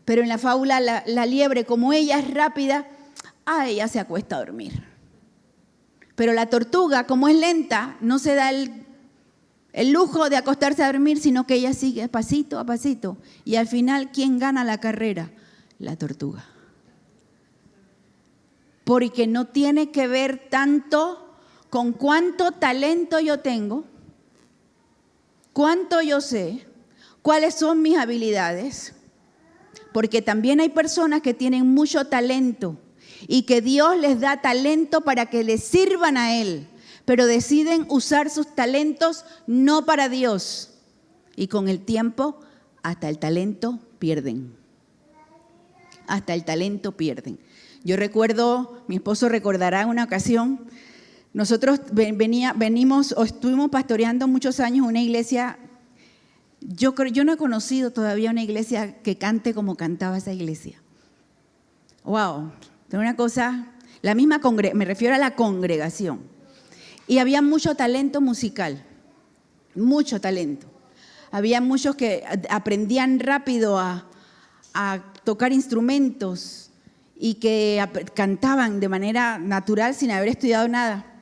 Pero en la fábula la liebre, como ella es rápida, ella se acuesta a dormir. Pero la tortuga, como es lenta, no se da el lujo de acostarse a dormir, sino que ella sigue pasito a pasito. Y al final, ¿quién gana la carrera? La tortuga. Porque no tiene que ver tanto con cuánto talento yo tengo, cuánto yo sé, cuáles son mis habilidades. Porque también hay personas que tienen mucho talento y que Dios les da talento para que les sirvan a Él, pero deciden usar sus talentos no para Dios. Y con el tiempo, hasta el talento pierden. Hasta el talento pierden. Yo recuerdo, mi esposo recordará una ocasión, nosotros estuvimos pastoreando muchos años una iglesia. Yo no he conocido todavía una iglesia que cante como cantaba esa iglesia. Wow, es una cosa, me refiero a la congregación. Y había mucho talento musical, mucho talento. Había muchos que aprendían rápido a tocar instrumentos y que cantaban de manera natural sin haber estudiado nada.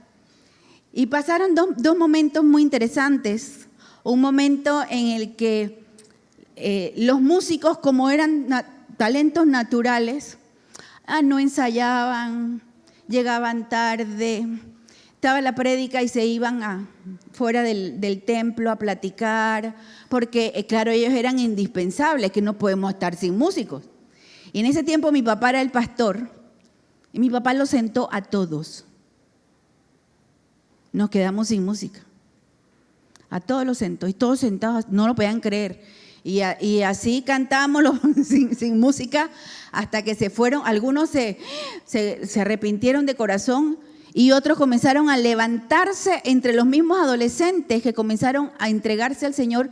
Y pasaron dos momentos muy interesantes. Un momento en el que los músicos, como eran talentos naturales, no ensayaban, llegaban tarde, estaba la prédica y se iban fuera del templo a platicar, porque claro, ellos eran indispensables, que no podemos estar sin músicos. Y en ese tiempo mi papá era el pastor y mi papá los sentó a todos. Nos quedamos sin música. A todos los sentó y todos sentados, no lo podían creer. Y así cantábamos sin música hasta que se fueron. Algunos se arrepintieron de corazón y otros comenzaron a levantarse entre los mismos adolescentes que comenzaron a entregarse al Señor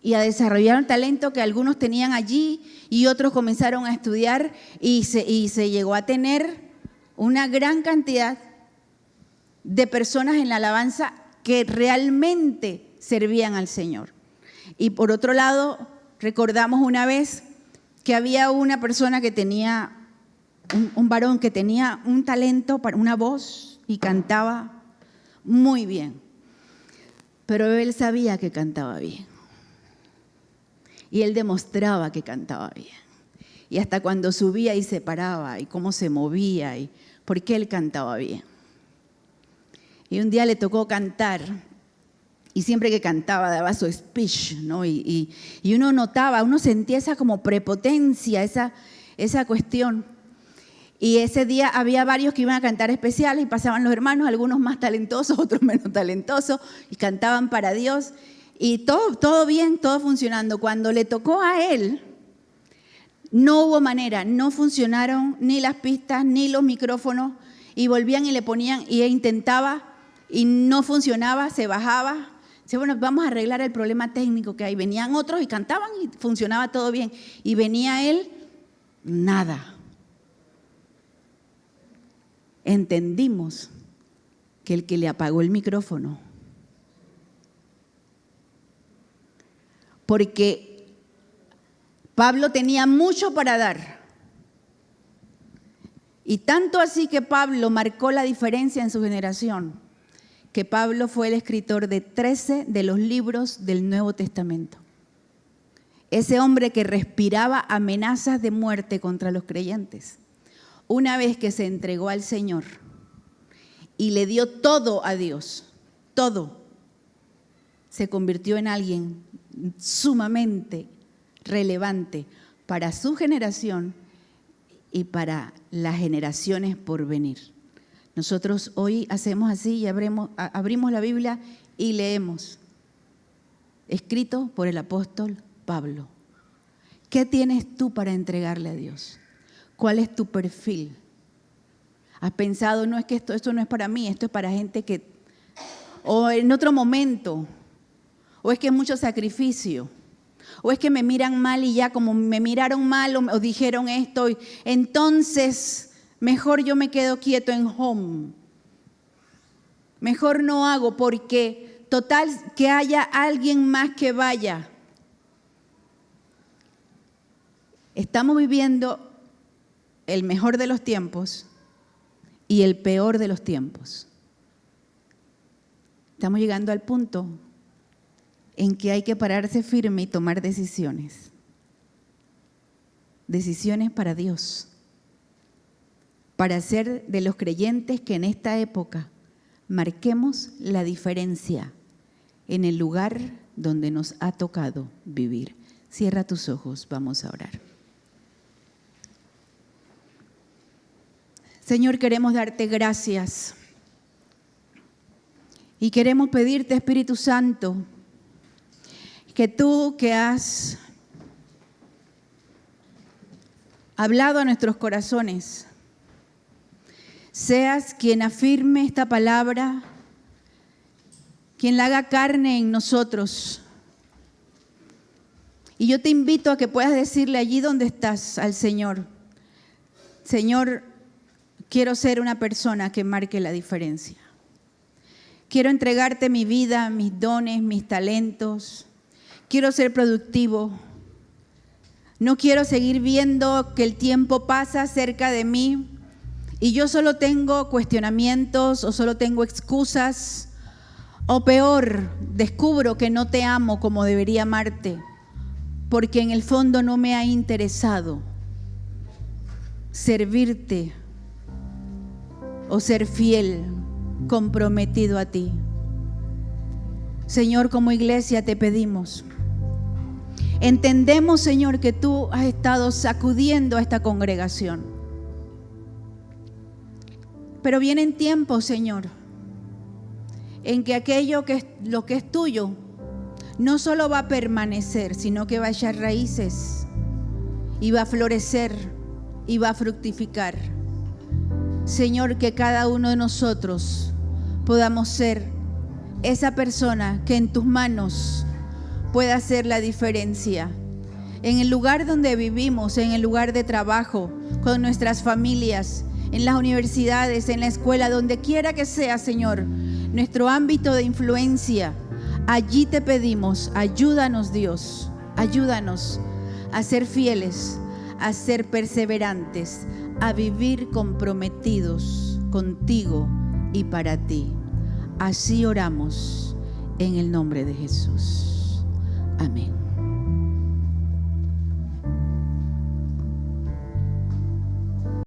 y a desarrollar un talento que algunos tenían allí y otros comenzaron a estudiar y se llegó a tener una gran cantidad de personas en la alabanza que realmente servían al Señor. Y por otro lado, recordamos una vez que había una persona que tenía, un varón que tenía un talento para una voz y cantaba muy bien. Pero él sabía que cantaba bien. Y él demostraba que cantaba bien. Y hasta cuando subía y se paraba y cómo se movía y por qué él cantaba bien. Y un día le tocó cantar. Y siempre que cantaba daba su speech, ¿no? Y uno notaba, uno sentía esa como prepotencia, esa cuestión. Y ese día había varios que iban a cantar especiales y pasaban los hermanos, algunos más talentosos, otros menos talentosos, y cantaban para Dios. Y todo bien, todo funcionando. Cuando le tocó a él, no hubo manera, no funcionaron ni las pistas ni los micrófonos, y volvían y le ponían, y intentaba, y no funcionaba, se bajaba. Dice, bueno, vamos a arreglar el problema técnico que hay. Venían otros y cantaban y funcionaba todo bien. Y venía él, nada. Entendimos que el que le apagó el micrófono, porque Pablo tenía mucho para dar. Y tanto así que Pablo marcó la diferencia en su generación, que Pablo fue el escritor de 13 de los libros del Nuevo Testamento. Ese hombre que respiraba amenazas de muerte contra los creyentes, una vez que se entregó al Señor y le dio todo a Dios, todo, se convirtió en alguien sumamente relevante para su generación y para las generaciones por venir. Nosotros hoy hacemos así y abrimos la Biblia y leemos, escrito por el apóstol Pablo. ¿Qué tienes tú para entregarle a Dios? ¿Cuál es tu perfil? ¿Has pensado, no es que esto no es para mí, esto es para gente que, o en otro momento, o es que es mucho sacrificio, o es que me miran mal y ya como me miraron mal o dijeron esto, entonces mejor yo me quedo quieto en home. Mejor no hago porque total que haya alguien más que vaya. Estamos viviendo el mejor de los tiempos y el peor de los tiempos. Estamos llegando al punto en que hay que pararse firme y tomar decisiones. Decisiones para Dios. Para ser de los creyentes que en esta época marquemos la diferencia en el lugar donde nos ha tocado vivir. Cierra tus ojos, vamos a orar. Señor, queremos darte gracias y queremos pedirte, Espíritu Santo, que tú que has hablado a nuestros corazones, seas quien afirme esta palabra, quien la haga carne en nosotros. Y yo te invito a que puedas decirle allí donde estás al Señor, Señor, quiero ser una persona que marque la diferencia. Quiero entregarte mi vida, mis dones, mis talentos. Quiero ser productivo. No quiero seguir viendo que el tiempo pasa cerca de mí y yo solo tengo cuestionamientos o solo tengo excusas, o peor, descubro que no te amo como debería amarte, porque en el fondo no me ha interesado servirte o ser fiel, comprometido a ti. Señor, como iglesia te pedimos, entendemos, Señor, que tú has estado sacudiendo a esta congregación. Pero vienen tiempos, Señor, en que lo que es tuyo no solo va a permanecer, sino que va a echar raíces y va a florecer y va a fructificar. Señor, que cada uno de nosotros podamos ser esa persona que en tus manos pueda hacer la diferencia. En el lugar donde vivimos, en el lugar de trabajo, con nuestras familias, en las universidades, en la escuela, donde quiera que sea, Señor, nuestro ámbito de influencia, allí te pedimos, ayúdanos, Dios, ayúdanos a ser fieles, a ser perseverantes, a vivir comprometidos contigo y para ti. Así oramos en el nombre de Jesús. Amén.